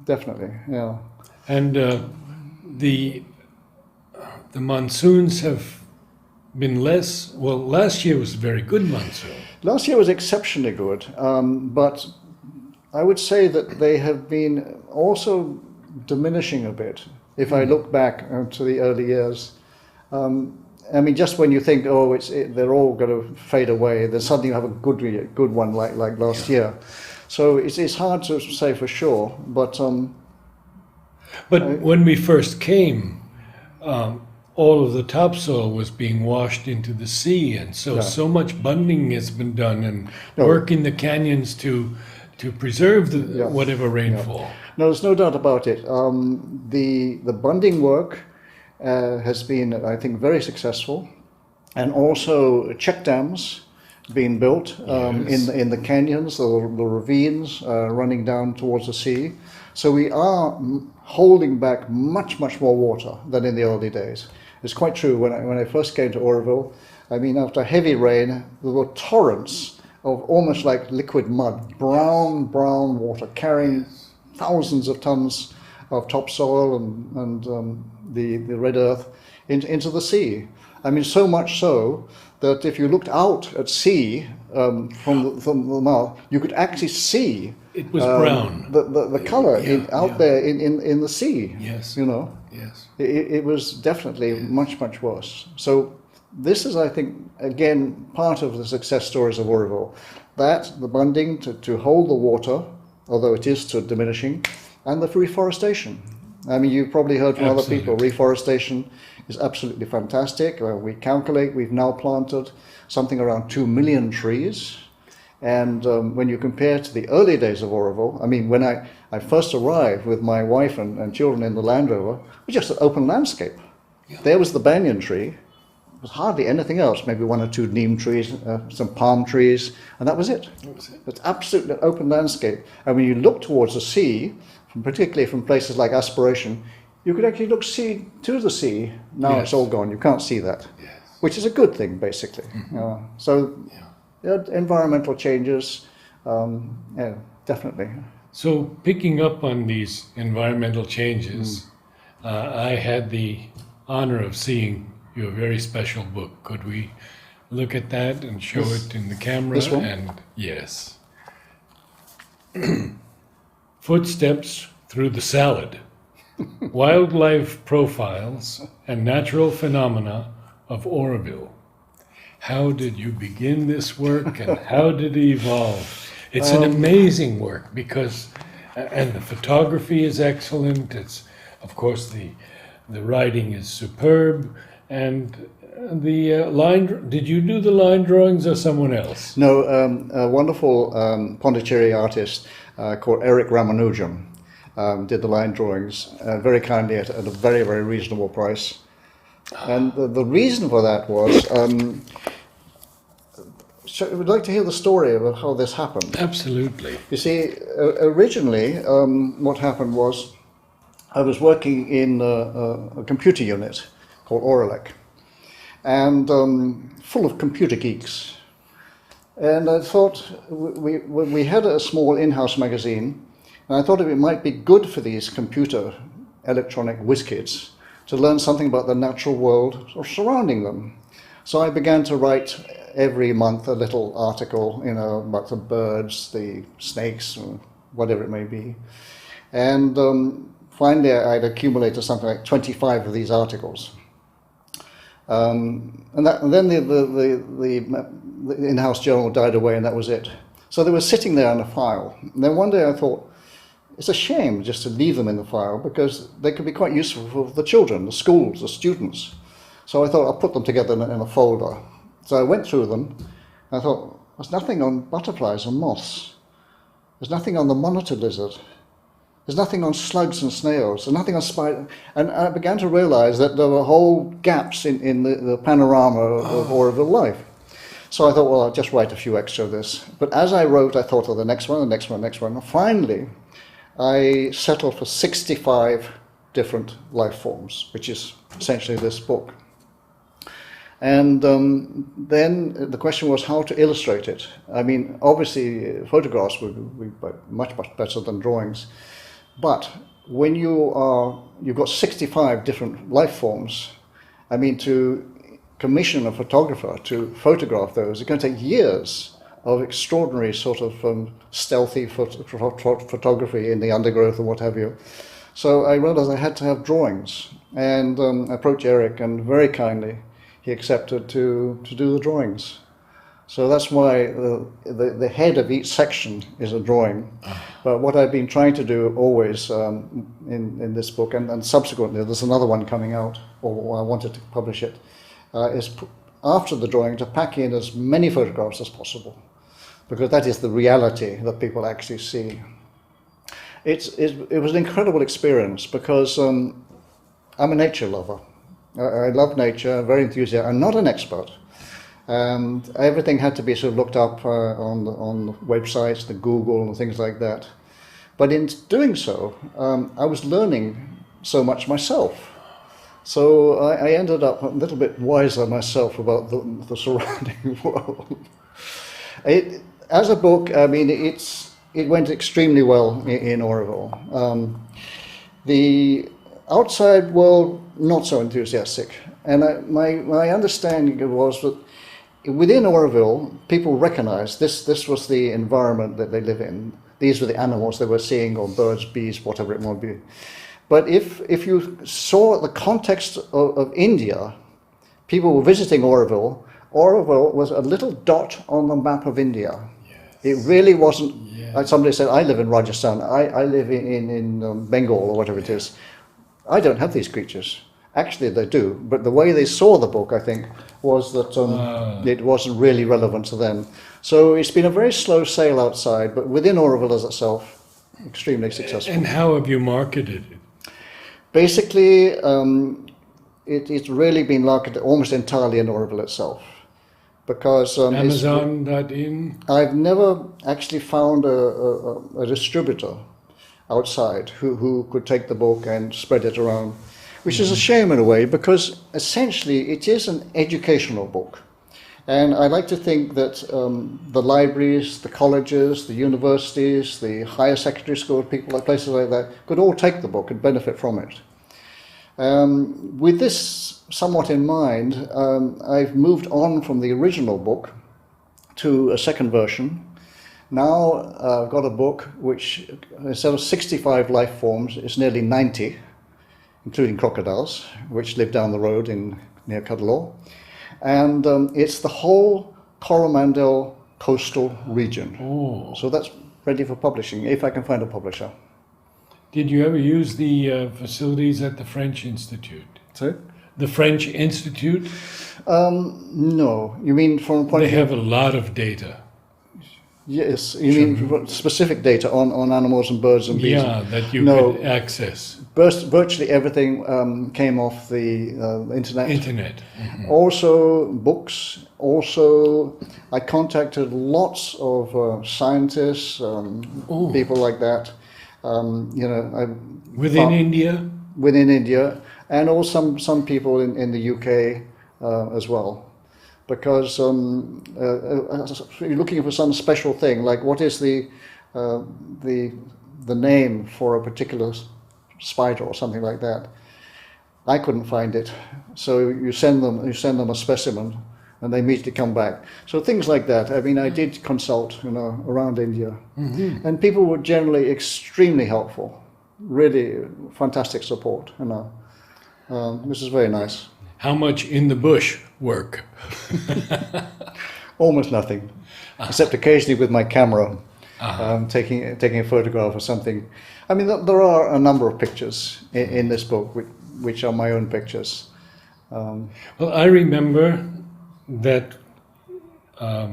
definitely. Yeah. And the monsoons have been less. Well, last year was a very good monsoon. Last year was exceptionally good, but I would say that they have been also diminishing a bit. If I look back to the early years, I mean, just when you think, oh, they're all going to fade away, then suddenly you have a good one like last year. So it's hard to say for sure, but when we first came, all of the topsoil was being washed into the sea, and so much bunding has been done and work in the canyons to preserve the whatever rainfall. Yeah. No, there's no doubt about it. The bunding work has been, I think, very successful, and also check dams being built in the canyons, the ravines running down towards the sea. So we are holding back much more water than in the early days. It's quite true. When I first came to Auroville, I mean, after heavy rain, there were torrents of almost like liquid mud, brown water, carrying thousands of tons of topsoil and the red earth into the sea. I mean, so much so that if you looked out at sea from the mouth, you could actually see it was brown. The color there in the sea. Yes. You know. Yes. It was definitely much worse. So this is, I think, again, part of the success stories of Auroville. That the bunding to hold the water, although it is diminishing, and the reforestation. I mean, you've probably heard from other people, reforestation is absolutely fantastic. We calculate we've now planted something around 2 million trees. And when you compare to the early days of Auroville, I mean, when I first arrived with my wife and children in the Land Rover, it was just an open landscape. Yeah. There was the banyan tree. There was hardly anything else, maybe 1 or 2 neem trees, some palm trees, and that was it. It's absolutely an open landscape. And when you look towards the sea, particularly from places like Aspiration, you could actually look to the sea. Now it's all gone. You can't see that, which is a good thing, basically. Mm-hmm. Environmental changes, definitely. So picking up on these environmental changes, I had the honor of seeing your very special book. Could we look at that and show it in the camera? This one? And yes. Footsteps Through the Salad. Wildlife Profiles and Natural Phenomena of Auroville. How did you begin this work and how did it evolve? It's an amazing work because, and the photography is excellent. It's, of course, the writing is superb, and the line. Did you do the line drawings or someone else? No, a wonderful Pondicherry artist called Eric Ramanujam did the line drawings very kindly at a very reasonable price. And the reason for that was, I would like to hear the story about how this happened. Absolutely. You see, originally what happened was I was working in a computer unit called Aurobindo, and full of computer geeks. And I thought, we had a small in-house magazine, and I thought it might be good for these computer electronic whiz kids to learn something about the natural world surrounding them. So I began to write every month a little article, about the birds, the snakes, or whatever it may be. And finally I'd accumulated something like 25 of these articles. And then the in-house journal died away, and that was it. So they were sitting there in a file. And then one day I thought, it's a shame just to leave them in the file because they could be quite useful for the children, the schools, the students. So I thought I'll put them together in a folder. So I went through them. And I thought, there's nothing on butterflies and moths. There's nothing on the monitor lizard. There's nothing on slugs and snails. There's nothing on spiders. And I began to realize that there were whole gaps in the panorama of Auroville life. So I thought, well, I'll just write a few extra of this. But as I wrote, I thought of the next one, the next one, the next one. And finally, I settled for 65 different life forms, which is essentially this book. And then the question was how to illustrate it. I mean, obviously, photographs would be much, much better than drawings. But when you've got 65 different life forms, I mean, to commission a photographer to photograph those, it's going to take years of extraordinary sort of stealthy photography in the undergrowth and what have you. So I realized I had to have drawings, and I approached Eric, and very kindly he accepted to do the drawings. So that's why the head of each section is a drawing. But what I've been trying to do always in this book, and subsequently there's another one coming out, or I wanted to publish it, is after the drawing to pack in as many photographs as possible, because that is the reality that people actually see. It was an incredible experience because I'm a nature lover. I love nature, I'm very enthusiastic. I'm not an expert. And everything had to be sort of looked up on the websites, the Google and things like that. But in doing so, I was learning so much myself. So I ended up a little bit wiser myself about the surrounding world. As a book, I mean, it went extremely well in Auroville. The outside world, not so enthusiastic. And my understanding was that within Auroville, people recognized this was the environment that they live in. These were the animals they were seeing, or birds, bees, whatever it might be. But if you saw the context of India, people were visiting Auroville. Auroville was a little dot on the map of India. Yes. It really wasn't, like somebody said, I live in Rajasthan, I live in Bengal or whatever it is. I don't have these creatures. Actually, they do, but the way they saw the book, I think, was that it wasn't really relevant to them. So it's been a very slow sail outside, but within Auroville as itself, extremely successful. And how have you marketed it? Basically, it's really been marketed almost entirely in Auroville itself. Because Amazon.in? I've never actually found a distributor outside who could take the book and spread it around. Which is a shame in a way, because essentially it is an educational book. And I like to think that the libraries, the colleges, the universities, the higher secondary schools, people like places like that, could all take the book and benefit from it. With this somewhat in mind, I've moved on from the original book to a second version. Now I've got a book which, instead of 65 life forms, is nearly 90. Including crocodiles, which live down the road near Cuddalore. And it's the whole Coromandel coastal region. Oh. So that's ready for publishing, if I can find a publisher. Did you ever use the facilities at the French Institute? Sorry? The French Institute? No. You mean from a point of view? They have a lot of data. Yes, you mean specific data on animals and birds and bees? Yeah, that you could access. Virtually everything came off the internet. Mm-hmm. Also books. Also, I contacted lots of scientists, people like that. Within India? Within India, and also some people in the UK as well. Because you're looking for some special thing, like what is the name for a particular spider or something like that. I couldn't find it, so you send them a specimen, and they immediately come back. So things like that. I mean, I did consult, around India, and people were generally extremely helpful, really fantastic support. This is very nice. How much in the bush work? Almost nothing, except occasionally with my camera, Uh-huh. taking a photograph or something. I mean, there are a number of pictures in this book which are my own pictures. Well, I remember that a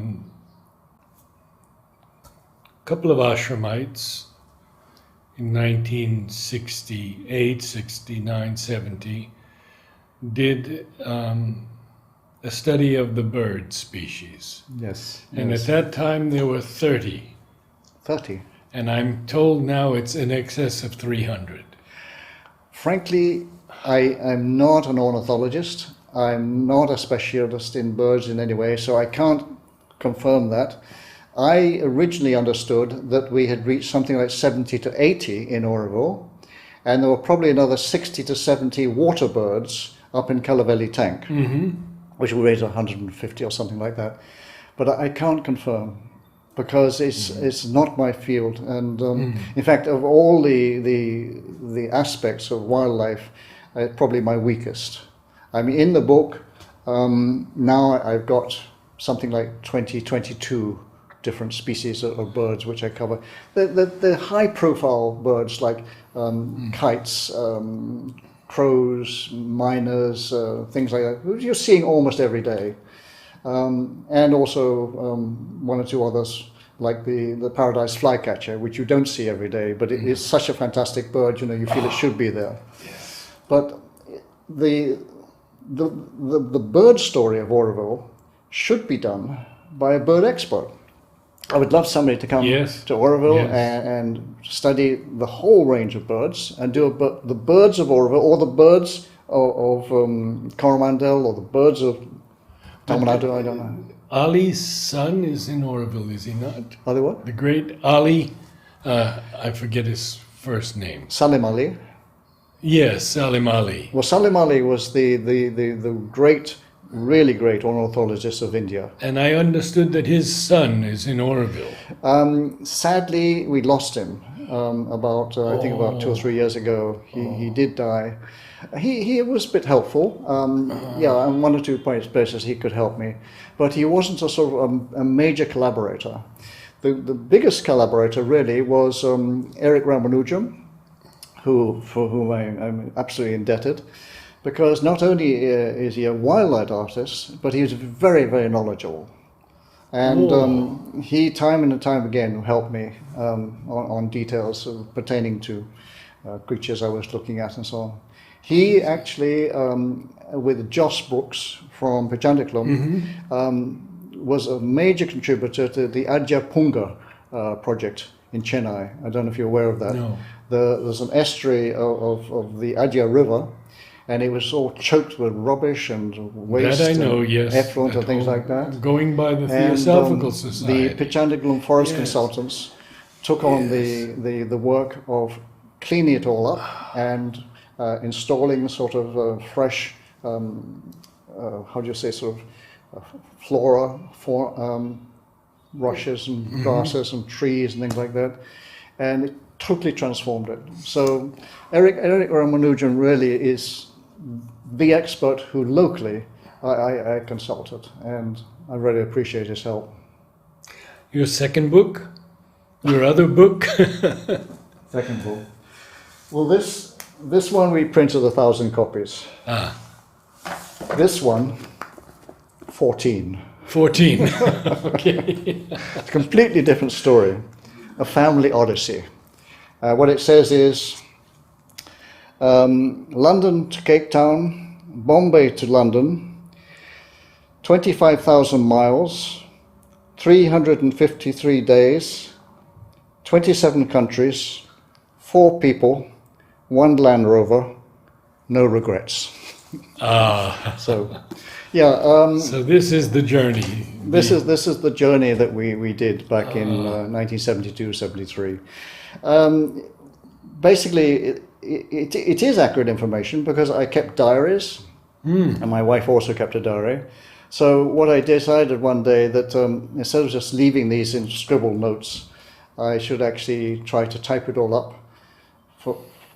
couple of ashramites in 1968, 69, 70 did a study of the bird species. Yes. And yes. at that time there were 30. 30. And I'm told now it's in excess of 300. Frankly, I'm not an ornithologist. I'm not a specialist in birds in any way, so I can't confirm that. I originally understood that we had reached something like 70 to 80 in Auroville, and there were probably another 60 to 70 water birds up in Calavelli Tank, which will raise 150 or something like that. But I can't confirm, because it's not my field. And in fact, of all the aspects of wildlife, probably my weakest. I mean, in the book, now I've got something like 22 different species of birds which I cover. The high-profile birds like kites, crows, miners, things like that, you're seeing almost every day. And also one or two others like the paradise flycatcher, which you don't see every day, but it is such a fantastic bird, you feel it should be there. Yes. But the bird story of Auroville should be done by a bird expert. I would love somebody to come Yes. to Auroville Yes. and study the whole range of birds and do the birds of Auroville, or the birds of Coromandel, or the birds of Tamanado, I don't know. Ali's son is in Auroville, is he not? Are they what? The great Ali, I forget his first name. Salim Ali. Yes, Salim Ali. Well, Salim Ali was the great, really great ornithologist of India. And I understood that his son is in Auroville. Sadly, we lost him about 2 or 3 years ago. He did die. He was a bit helpful. Yeah, and one or two places he could help me, but he wasn't a sort of a major collaborator. The biggest collaborator really was Eric Ramanujam, for whom I'm absolutely indebted, because not only is he a wildlife artist, but he's very, very knowledgeable. And he, time and time again, helped me on details pertaining to creatures I was looking at and so on. He actually, with Joss Brooks from Pechandiklum, was a major contributor to the Adjapunga project in Chennai. I don't know if you're aware of that. No. There's an estuary of the Adja River, and it was all choked with rubbish and waste. That I know, and yes. effluent and At things home, like that. Going by the And, Theosophical Society. The Pechandiklum forest Yes. consultants took on the work of cleaning it all up and installing sort of fresh, how do you say, sort of flora, rushes and grasses and trees and things like that. And it totally transformed it. So Eric Ramanujan really is the expert who locally I consulted, and I really appreciate his help. Your second book? Your other book? Second book. Well, this one we printed 1,000 copies. This one, 14. 14. Okay. It's a completely different story. A family odyssey. What it says is London to Cape Town, Bombay to London, 25,000 miles, 353 days, 27 countries, 4 people, 1 Land Rover, no regrets. So, yeah. So this is the journey. This is the journey that we did back in 1972-73. Basically, it is accurate information because I kept diaries, and my wife also kept a diary. So what I decided one day that instead of just leaving these in scribbled notes, I should actually try to type it all up,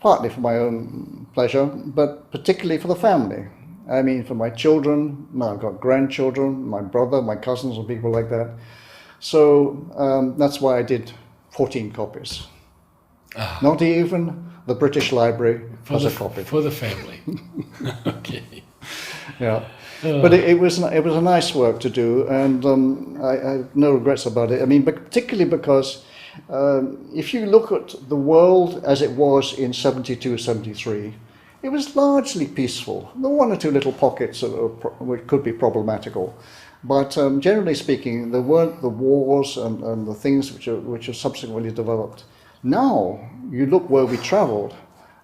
partly for my own pleasure, but particularly for the family. I mean, for my children, I've got grandchildren, my brother, my cousins, and people like that. So that's why I did 14 copies. Not even the British Library has a copy. For the family. Okay. Yeah. But it was a nice work to do, and I have no regrets about it. I mean, particularly because if you look at the world as it was in 72, 73, it was largely peaceful. There were one or two little pockets which could be problematical, but generally speaking, there weren't the wars and the things which are subsequently developed. Now, you look where we travelled,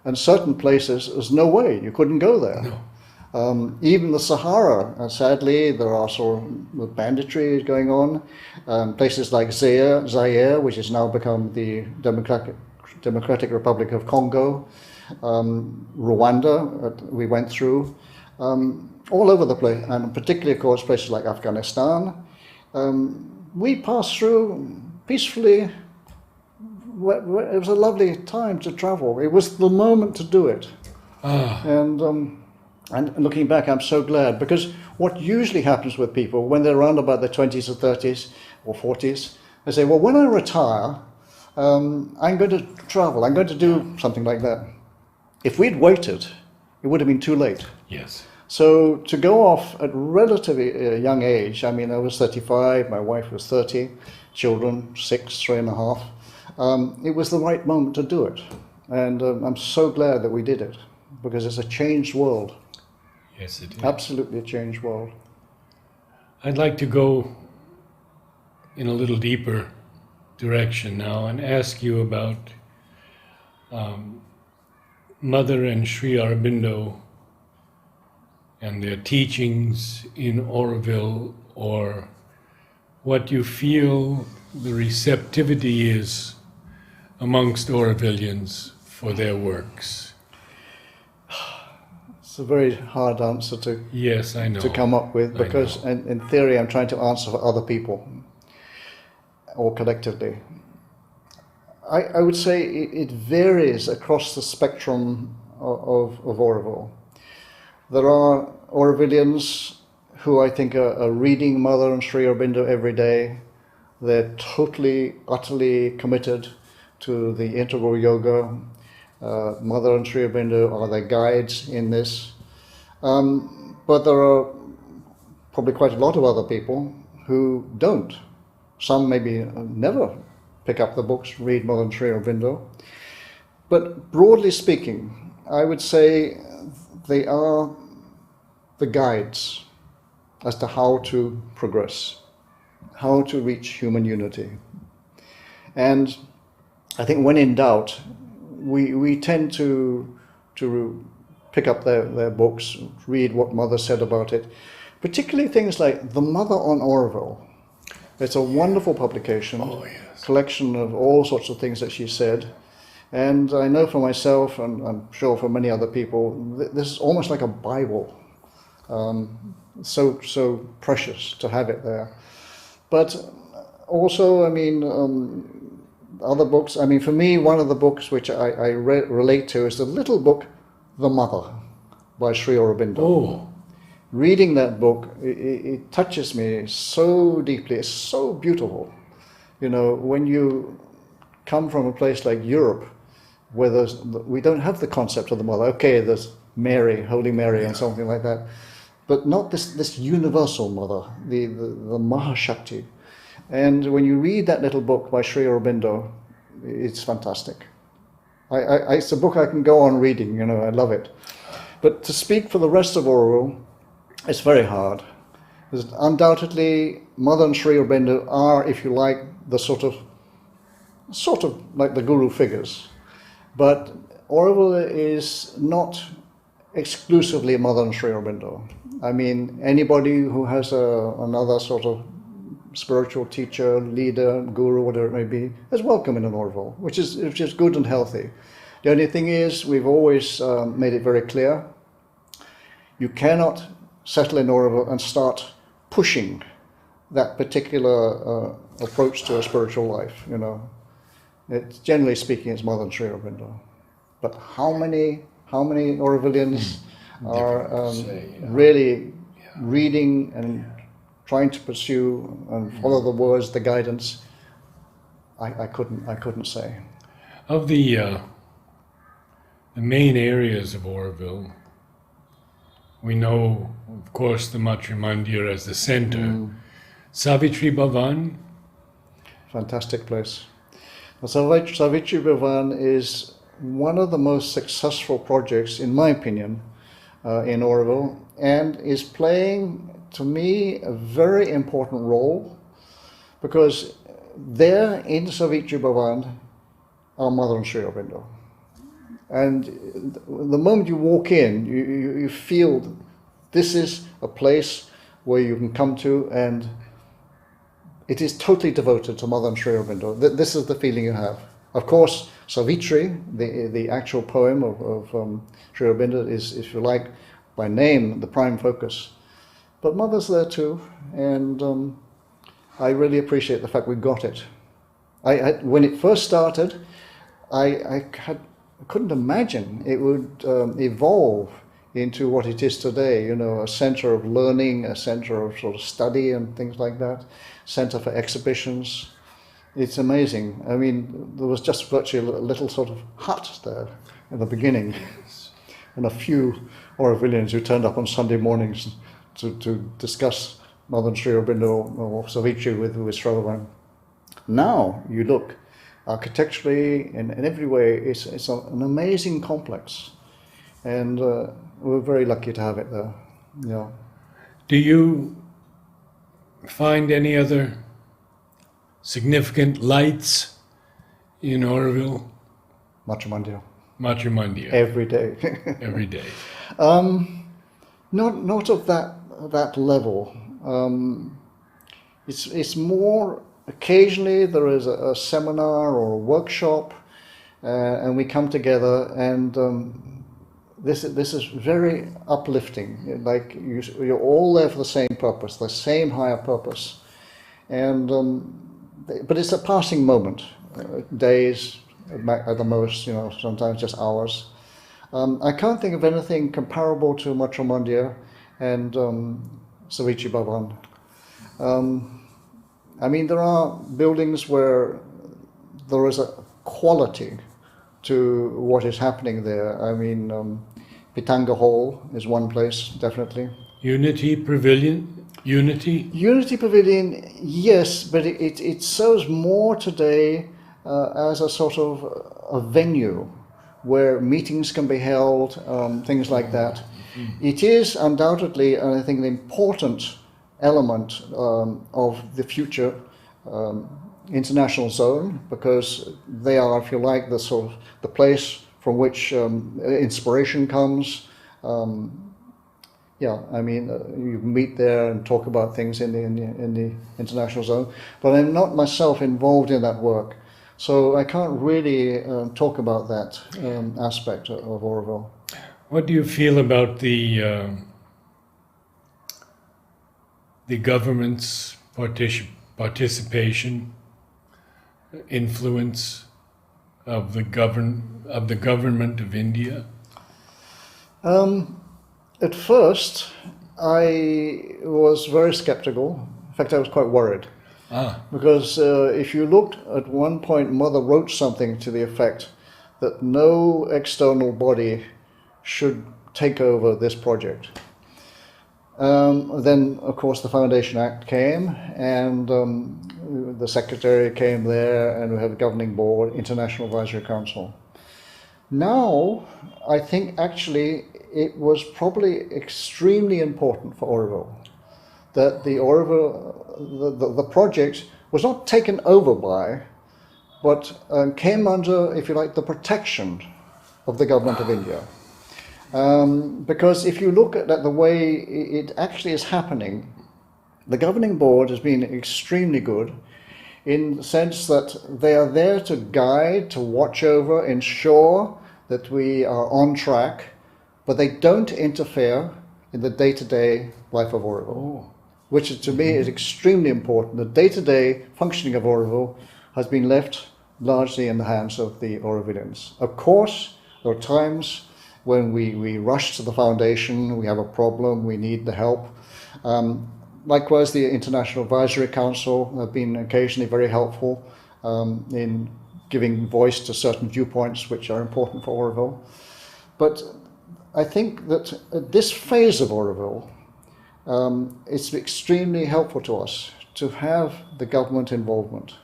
and certain places, there's no way, you couldn't go there. No. Even the Sahara, sadly, there are sort of banditry going on. Places like Zaire, which has now become the Democratic Republic of Congo, Rwanda, we went through, all over the place, and particularly, of course, places like Afghanistan. We passed through peacefully. It was a lovely time to travel. It was the moment to do it. And looking back, I'm so glad, because what usually happens with people when they're around about their 20s or 30s or 40s, they say, well, when I retire, I'm going to travel, I'm going to do something like that. If we'd waited, it would have been too late. Yes. So to go off at relatively young age, I mean, I was 35, my wife was 30, children 6, 3.5, it was the right moment to do it. And I'm so glad that we did it, because it's a changed world. Yes, it is. Absolutely a changed world. I'd like to go in a little deeper direction now and ask you about Mother and Sri Aurobindo and their teachings in Auroville, or what you feel the receptivity is amongst Aurovillians for their works. It's a very hard answer to Yes, I know. to come up with, because in theory I'm trying to answer for other people or collectively. I would say it varies across the spectrum of Auroville. There are Aurovillians who I think are reading Mother and Sri Aurobindo every day. They're totally, utterly committed to the integral yoga. Mother and Sri Aurobindo are their guides in this. But there are probably quite a lot of other people who don't. Some maybe never pick up the books, read Mother and Sri Aurobindo. But broadly speaking, I would say they are the guides as to how to progress, how to reach human unity. And I think when in doubt, we tend to pick up their books, read what Mother said about it, particularly things like The Mother on Auroville. It's a wonderful publication, collection of all sorts of things that she said. And I know for myself, and I'm sure for many other people, this is almost like a Bible. So precious to have it there. But also, I mean, other books, I mean, for me, one of the books which I relate to is the little book, The Mother, by Sri Aurobindo. Oh. Reading that book, it touches me so deeply. It's so beautiful. You know, when you come from a place like Europe, where we don't have the concept of the Mother. Okay, there's Mary, Holy Mary, and something like that, but not this universal Mother, the Mahashakti. And when you read that little book by Sri Aurobindo, it's fantastic. It's a book I can go on reading, you know, I love it. But to speak for the rest of Auroville, it's very hard. There's undoubtedly, Mother and Sri Aurobindo are, if you like, the sort of like the guru figures. But Auroville is not exclusively Mother and Sri Aurobindo. I mean, anybody who has another sort of spiritual teacher, leader, guru, whatever it may be, is welcome in an Auroville, which is good and healthy. The only thing is, we've always made it very clear, you cannot settle in Auroville and start pushing that particular approach to a spiritual life, you know. Generally speaking, it's Mother and Sri Aurobindo. But how many Aurovillians are difficult to say, yeah. really reading and trying to pursue and follow the words, the guidance. I couldn't say. Of the main areas of Auroville, we know, of course, the Matra Mandir as the center. Savitri Bhavan, Fantastic place. Savitri Bhavan is one of the most successful projects, in my opinion, in Auroville, and is playing, to me, a very important role, because there in Savitri Bhavan are Mother and Sri Aurobindo. And the moment you walk in, you feel this is a place where you can come to, and it is totally devoted to Mother and Sri Aurobindo. This is the feeling you have. Of course, Savitri, the actual poem of Sri Aurobindo, is, if you like, by name, the prime focus. But Mother's there too, and I really appreciate the fact we got it. When it first started, I couldn't imagine it would evolve into what it is today, you know, a center of learning, a center of sort of study and things like that, center for exhibitions. It's amazing. I mean, there was just virtually a little sort of hut there in the beginning, and a few Aurovillians who turned up on Sunday mornings to discuss Mother and Sri Aurobindo or Savitri with Sravavan. Now you look, architecturally, in every way, it's an amazing complex, and we're very lucky to have it there. Yeah. do you find any other significant lights in Auroville? Matra Mandir. Matra Mandir. Every day. Every day. Not of that level. It's more, occasionally there is a seminar or a workshop, and we come together, and this is very uplifting. Like you're all there for the same purpose, the same higher purpose, and but it's a passing moment, days at the most, you know, sometimes just hours. I can't think of anything comparable to Matra Mandir and Savitri Bhavan. I mean, there are buildings where there is a quality to what is happening there. I mean, Pitanga Hall is one place, definitely. Unity Pavilion? Unity? Unity Pavilion, yes, but it serves more today as a sort of a venue where meetings can be held, things like that. It is undoubtedly, I think, an important element of the future international zone, because they are, if you like, the sort of the place from which inspiration comes. Yeah, I mean, you meet there and talk about things in the international zone, but I'm not myself involved in that work, so I can't really talk about that aspect of Auroville. What do you feel about the government's participation, influence of the government of India? At first, I was very skeptical. In fact, I was quite worried. Because if you looked at one point, Mother wrote something to the effect that no external body should take over this project. Then, of course, the Foundation Act came, and the Secretary came there, and we have the Governing Board, International Advisory Council. Now, I think actually it was probably extremely important for Auroville that the project was not taken over by, but came under, if you like, the protection of the Government of India. Because if you look at the way it actually is happening, the Governing Board has been extremely good in the sense that they are there to guide, to watch over, ensure that we are on track, but they don't interfere in the day-to-day life of Auroville, which to me is extremely important. The day-to-day functioning of Auroville has been left largely in the hands of the Aurovillians. Of course, there are times when we rush to the foundation, we have a problem, we need the help. Likewise, the International Advisory Council have been occasionally very helpful in giving voice to certain viewpoints which are important for Auroville. But I think that at this phase of Auroville, it's extremely helpful to us to have the government involvement.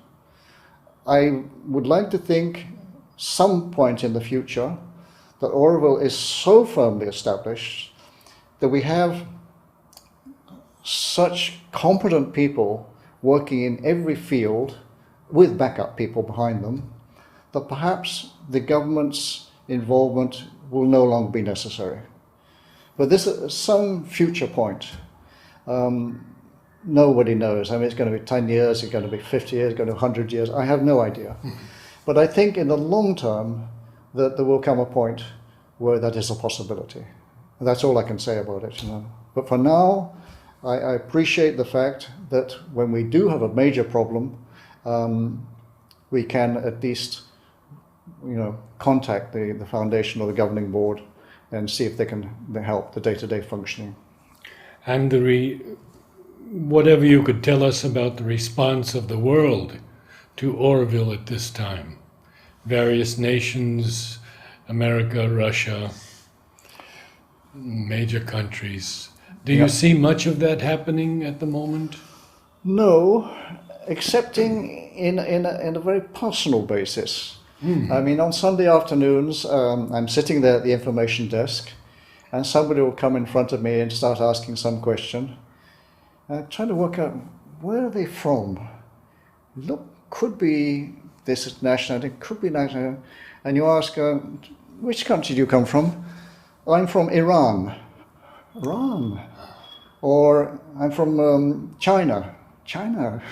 I would like to think some point in the future that Auroville is so firmly established that we have such competent people working in every field with backup people behind them that perhaps the government's involvement will no longer be necessary. But this is some future point. Nobody knows. I mean, it's going to be 10 years, it's going to be 50 years, it's going to be 100 years. I have no idea. But I think in the long term that there will come a point where that is a possibility. And that's all I can say about it. But for now, I appreciate the fact that when we do have a major problem, we can at least contact the foundation or the governing board and see if they can help the day-to-day functioning. And whatever you could tell us about the response of the world to Auroville at this time. Various nations, America, Russia, major countries. Do you see much of that happening at the moment? No, excepting in a very personal basis. I mean, on Sunday afternoons, I'm sitting there at the information desk, and somebody will come in front of me and start asking some question. I'm trying to work out, where are they from? Look, could be this nationality, could be nationality. And you ask, which country do you come from? Oh, I'm from Iran. Iran. Or I'm from China. China.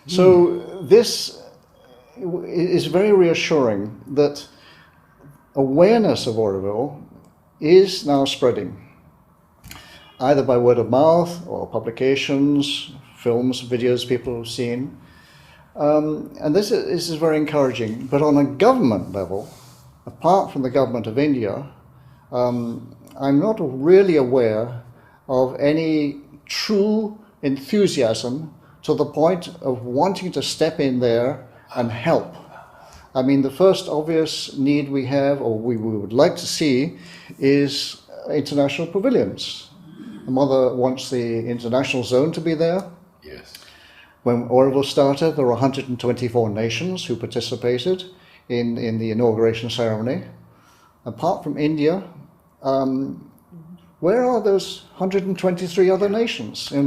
So this is very reassuring that awareness of Auroville is now spreading, either by word of mouth or publications, films, videos people have seen. And this is very encouraging. But on a government level, apart from the government of India, I'm not really aware of any true enthusiasm to the point of wanting to step in there and help. I mean, the first obvious need we have, or we would like to see, is international pavilions. The mother wants the international zone to be there. Yes. When Auroville started, there were 124 nations who participated in the inauguration ceremony. Apart from India, where are those 123 other nations? In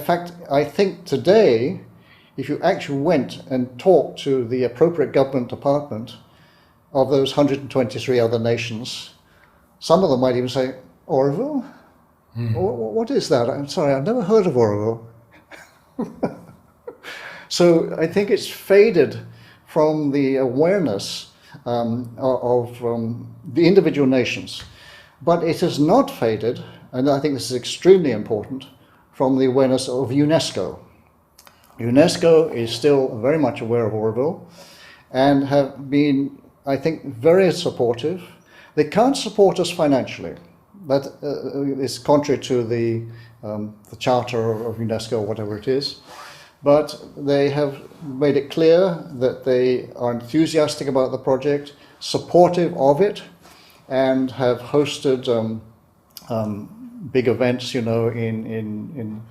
fact, I think today, if you actually went and talked to the appropriate government department of those 123 other nations, some of them might even say, Auroville? What is that? I'm sorry, I've never heard of Auroville. So I think it's faded from the awareness of the individual nations. But it has not faded, and I think this is extremely important, from the awareness of UNESCO. UNESCO is still very much aware of Auroville and have been, I think, very supportive. They can't support us financially. That is contrary to the charter of UNESCO, or whatever it is. But they have made it clear that they are enthusiastic about the project, supportive of it, and have hosted big events, in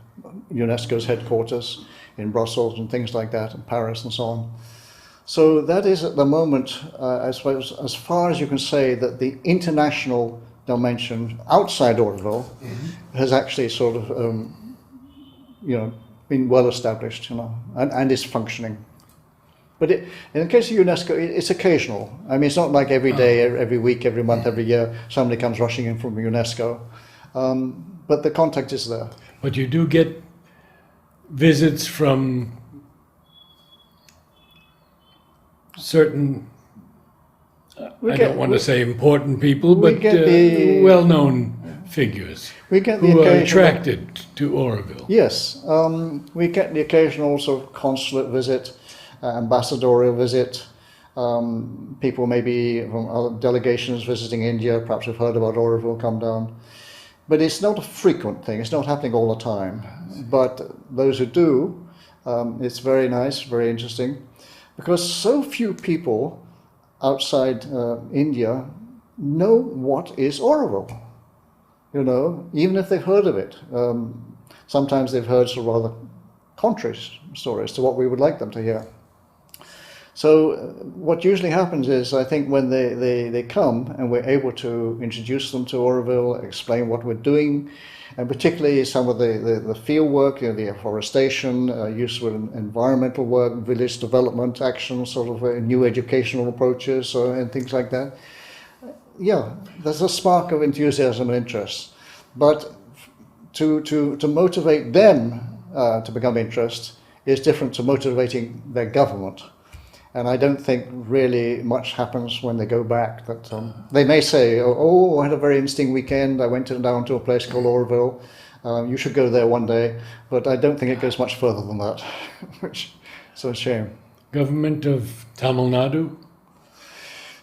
UNESCO's headquarters in Brussels and things like that, in Paris and so on. So that is at the moment, as far as you can say, that the international dimension outside Auroville has actually sort of, been well established, and is functioning. But in the case of UNESCO, it's occasional. I mean, it's not like every day, every week, every month, every year, somebody comes rushing in from UNESCO. But the contact is there. But you do get visits from certain, I don't want to say important people, but well-known figures who are attracted to Auroville. Yes, we get the occasional sort of consulate visit, ambassadorial visit. People maybe from other delegations visiting India, perhaps have heard about Auroville, come down. But it's not a frequent thing, it's not happening all the time. But those who do, it's very nice, very interesting, because so few people outside India know what is Auroville. You know, even if they've heard of it. Sometimes they've heard sort of rather contrary stories to what we would like them to hear. So what usually happens is, I think when they come and we're able to introduce them to Auroville, explain what we're doing, and particularly some of the field work, the afforestation, use of environmental work, village development actions, sort of new educational approaches and things like that. Yeah, there's a spark of enthusiasm and interest. But to motivate them to become interested is different to motivating their government. And I don't think really much happens when they go back. That they may say, "Oh, I had a very interesting weekend. I went down to a place called Auroville. You should go there one day." But I don't think it goes much further than that, which is a shame. Government of Tamil Nadu?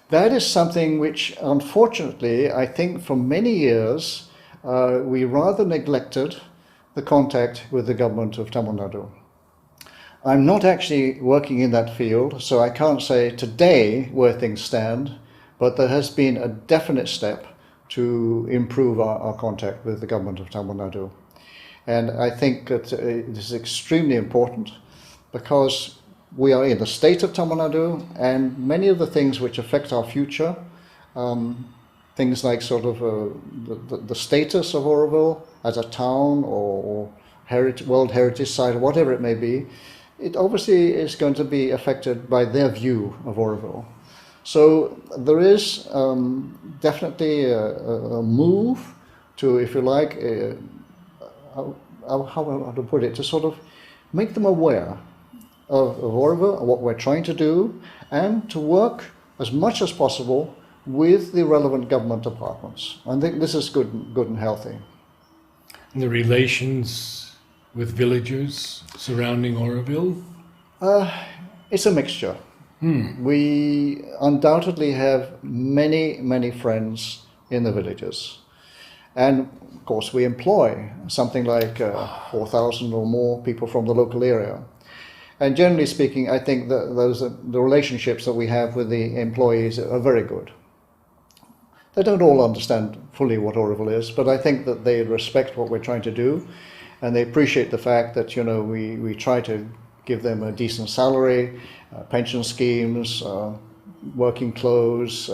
That is something which, unfortunately, I think for many years we rather neglected the contact with the government of Tamil Nadu. I'm not actually working in that field, so I can't say today where things stand, but there has been a definite step to improve our contact with the government of Tamil Nadu. And I think that it is extremely important because we are in the state of Tamil Nadu, and many of the things which affect our future, things like sort of the status of Auroville as a town or World Heritage Site, or whatever it may be, it obviously is going to be affected by their view of Auroville. So there is definitely a move to, if you like, how to put it, to sort of make them aware of Auroville, what we're trying to do, and to work as much as possible with the relevant government departments. I think this is good and healthy. And the relations with villagers surrounding Auroville? It's a mixture. We undoubtedly have many friends in the villages. And of course we employ something like 4,000 or more people from the local area. And generally speaking, I think that the relationships that we have with the employees are very good. They don't all understand fully what Auroville is, but I think that they respect what we're trying to do. And they appreciate the fact that, you know, we try to give them a decent salary, pension schemes, working clothes,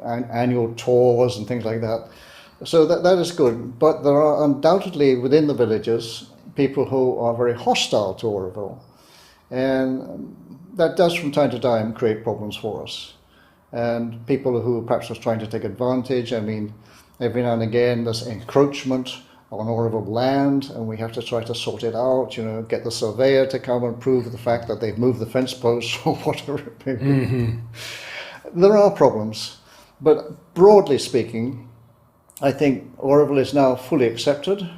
annual tours and things like that. So that is good. But there are undoubtedly within the villages people who are very hostile to Auroville. And that does from time to time create problems for us. And people who perhaps are trying to take advantage, I mean, every now and again there's encroachment on Auroville land, and we have to try to sort it out, you know, get the surveyor to come and prove the fact that they've moved the fence posts or whatever it may be. Mm-hmm. There are problems, but broadly speaking, I think Auroville is now fully accepted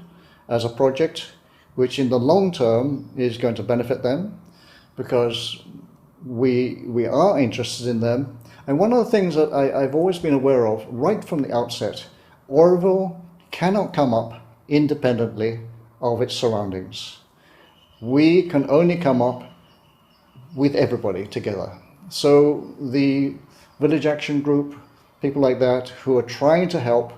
as a project which in the long term is going to benefit them because we are interested in them. And one of the things that I've always been aware of right from the outset, Auroville cannot come up independently of its surroundings. We can only come up with everybody together. So the Village Action Group, people like that who are trying to help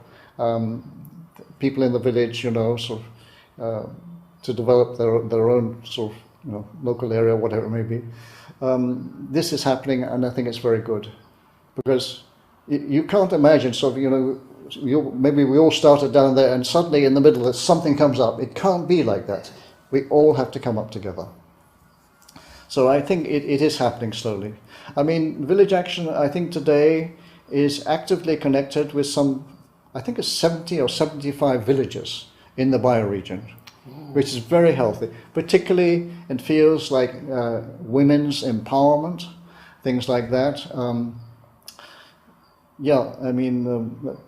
people in the village, you know, sort of to develop their own sort of, you know, local area, whatever it may be. This is happening, and I think it's very good because you can't imagine sort of, you know, maybe we all started down there and suddenly in the middle something comes up. It can't be like that. We all have to come up together. So I think it is happening slowly. I mean, Village Action, I think today is actively connected with I think it's 70 or 75 villages in the bioregion, which is very healthy, particularly in fields like women's empowerment, things like that. Yeah, I mean,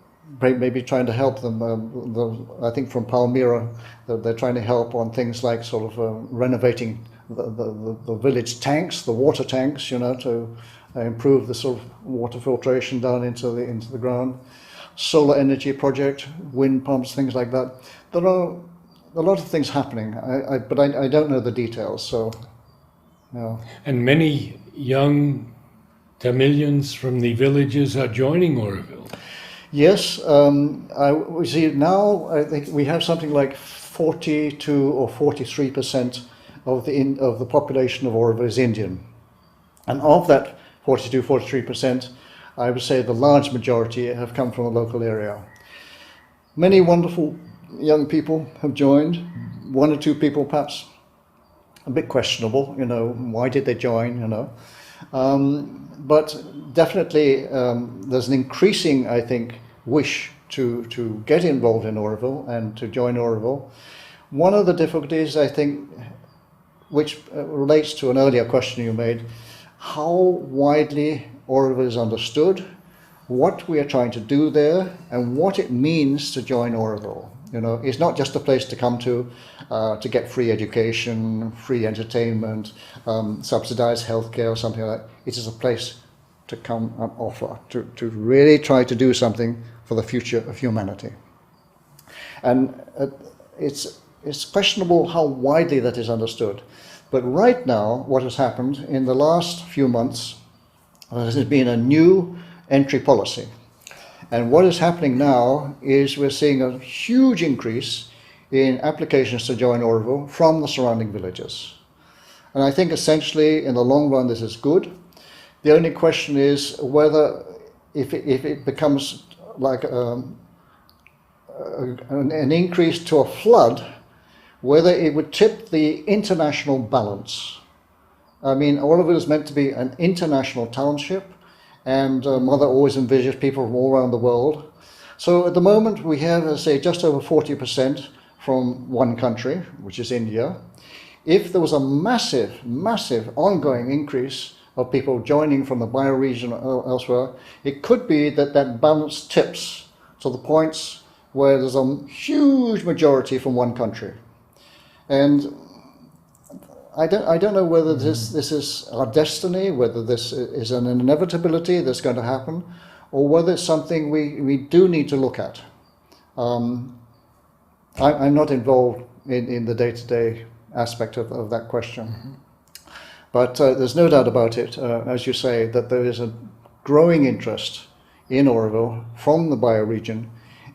maybe trying to help them. I think from Palmyra, they're trying to help on things like sort of renovating the village tanks, the water tanks, you know, to improve the sort of water filtration down into the ground. Solar energy project, wind pumps, things like that. There are a lot of things happening, but I don't know the details. So, yeah. And many young Tamilians from the villages are joining Auroville. Yes, we see now. I think we have something like 42 or 43% of the population of Auroville is Indian, and of that 43%, I would say the large majority have come from the local area. Many wonderful young people have joined. One or two people, perhaps a bit questionable. You know, why did they join? You know. But definitely there's an increasing, I think, wish to get involved in Auroville and to join Auroville. One of the difficulties, I think, which relates to an earlier question you made, how widely Auroville is understood, what we are trying to do there, and what it means to join Auroville. You know, it's not just a place to come to get free education, free entertainment, subsidized healthcare or something like that. It is a place to come and offer, to really try to do something for the future of humanity. And it's questionable how widely that is understood. But right now, what has happened in the last few months, there has been a new entry policy. And what is happening now is we're seeing a huge increase in applications to join Auroville from the surrounding villages. And I think essentially in the long run this is good. The only question is whether if it becomes like an increase to a flood, whether it would tip the international balance. I mean, Auroville is meant to be an international township, and Mother always envisages people from all around the world. So at the moment we have, say, just over 40% from one country, which is India. If there was a massive, massive ongoing increase of people joining from the bioregion or elsewhere, it could be that that balance tips to the points where there's a huge majority from one country. And I don't know whether this is our destiny, whether this is an inevitability that's going to happen, or whether it's something we do need to look at. I'm not involved in the day-to-day aspect of that question. Mm-hmm. But there's no doubt about it, as you say, that there is a growing interest in Auroville from the bioregion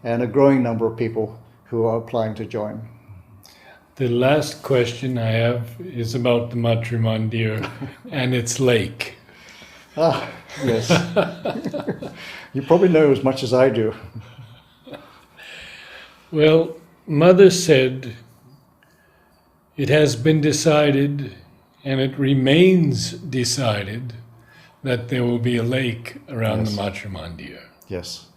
and a growing number of people who are applying to join. The last question I have is about the Matrimandir and its lake. Ah, yes. You probably know as much as I do. Well, Mother said it has been decided, and it remains decided, that there will be a lake around the Matrimandir. Yes.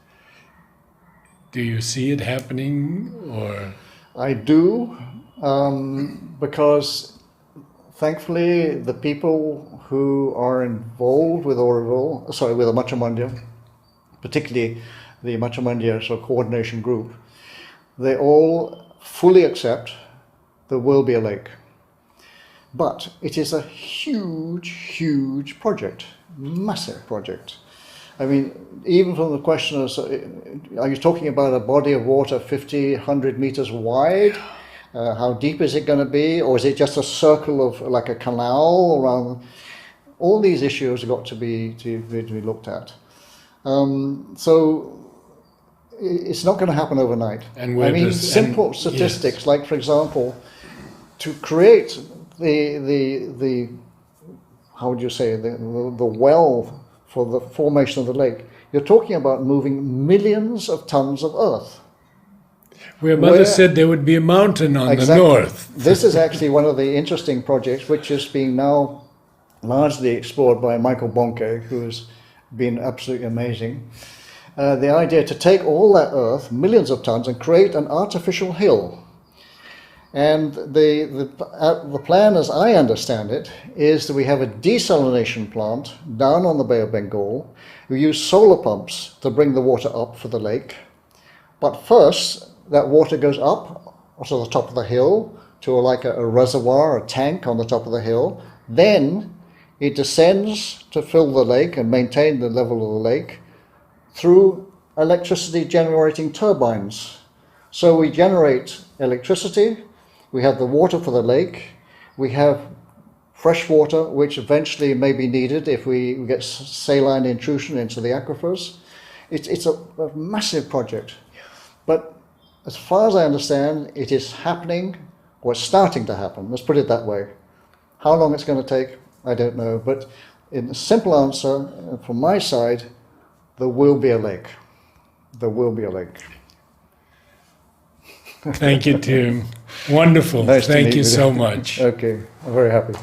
Do you see it happening, or? I do. Because thankfully the people who are involved with Auroville, with the Matrimandir, particularly the Matrimandir coordination group, they all fully accept there will be a lake. But it is a huge, huge project, massive project. I mean, even from the question of, are you talking about a body of water 50, 100 meters wide? How deep is it going to be? Or is it just a circle of like a canal around? All these issues have got to be looked at. So it's not going to happen overnight. And simple statistics, yes. Like for example, to create the how would you say, the well for the formation of the lake, you're talking about moving millions of tons of earth. Where Mother said there would be a mountain on the north. This is actually one of the interesting projects which is being now largely explored by Michael Bonke, who has been absolutely amazing. The idea to take all that earth, millions of tons, and create an artificial hill. And the plan, as I understand it, is that we have a desalination plant down on the Bay of Bengal. We use solar pumps to bring the water up for the lake. But first, that water goes up to the top of the hill, to like a reservoir, a tank on the top of the hill. Then it descends to fill the lake and maintain the level of the lake through electricity generating turbines. So we generate electricity, we have the water for the lake, we have fresh water which eventually may be needed if we get saline intrusion into the aquifers. It's a massive project. But as far as I understand, it is happening, or it's starting to happen. Let's put it that way. How long it's going to take, I don't know. But in a simple answer, from my side, there will be a lake. There will be a lake. Thank you, Tim. Wonderful. Nice to Thank meet you with so much. Okay, I'm very happy.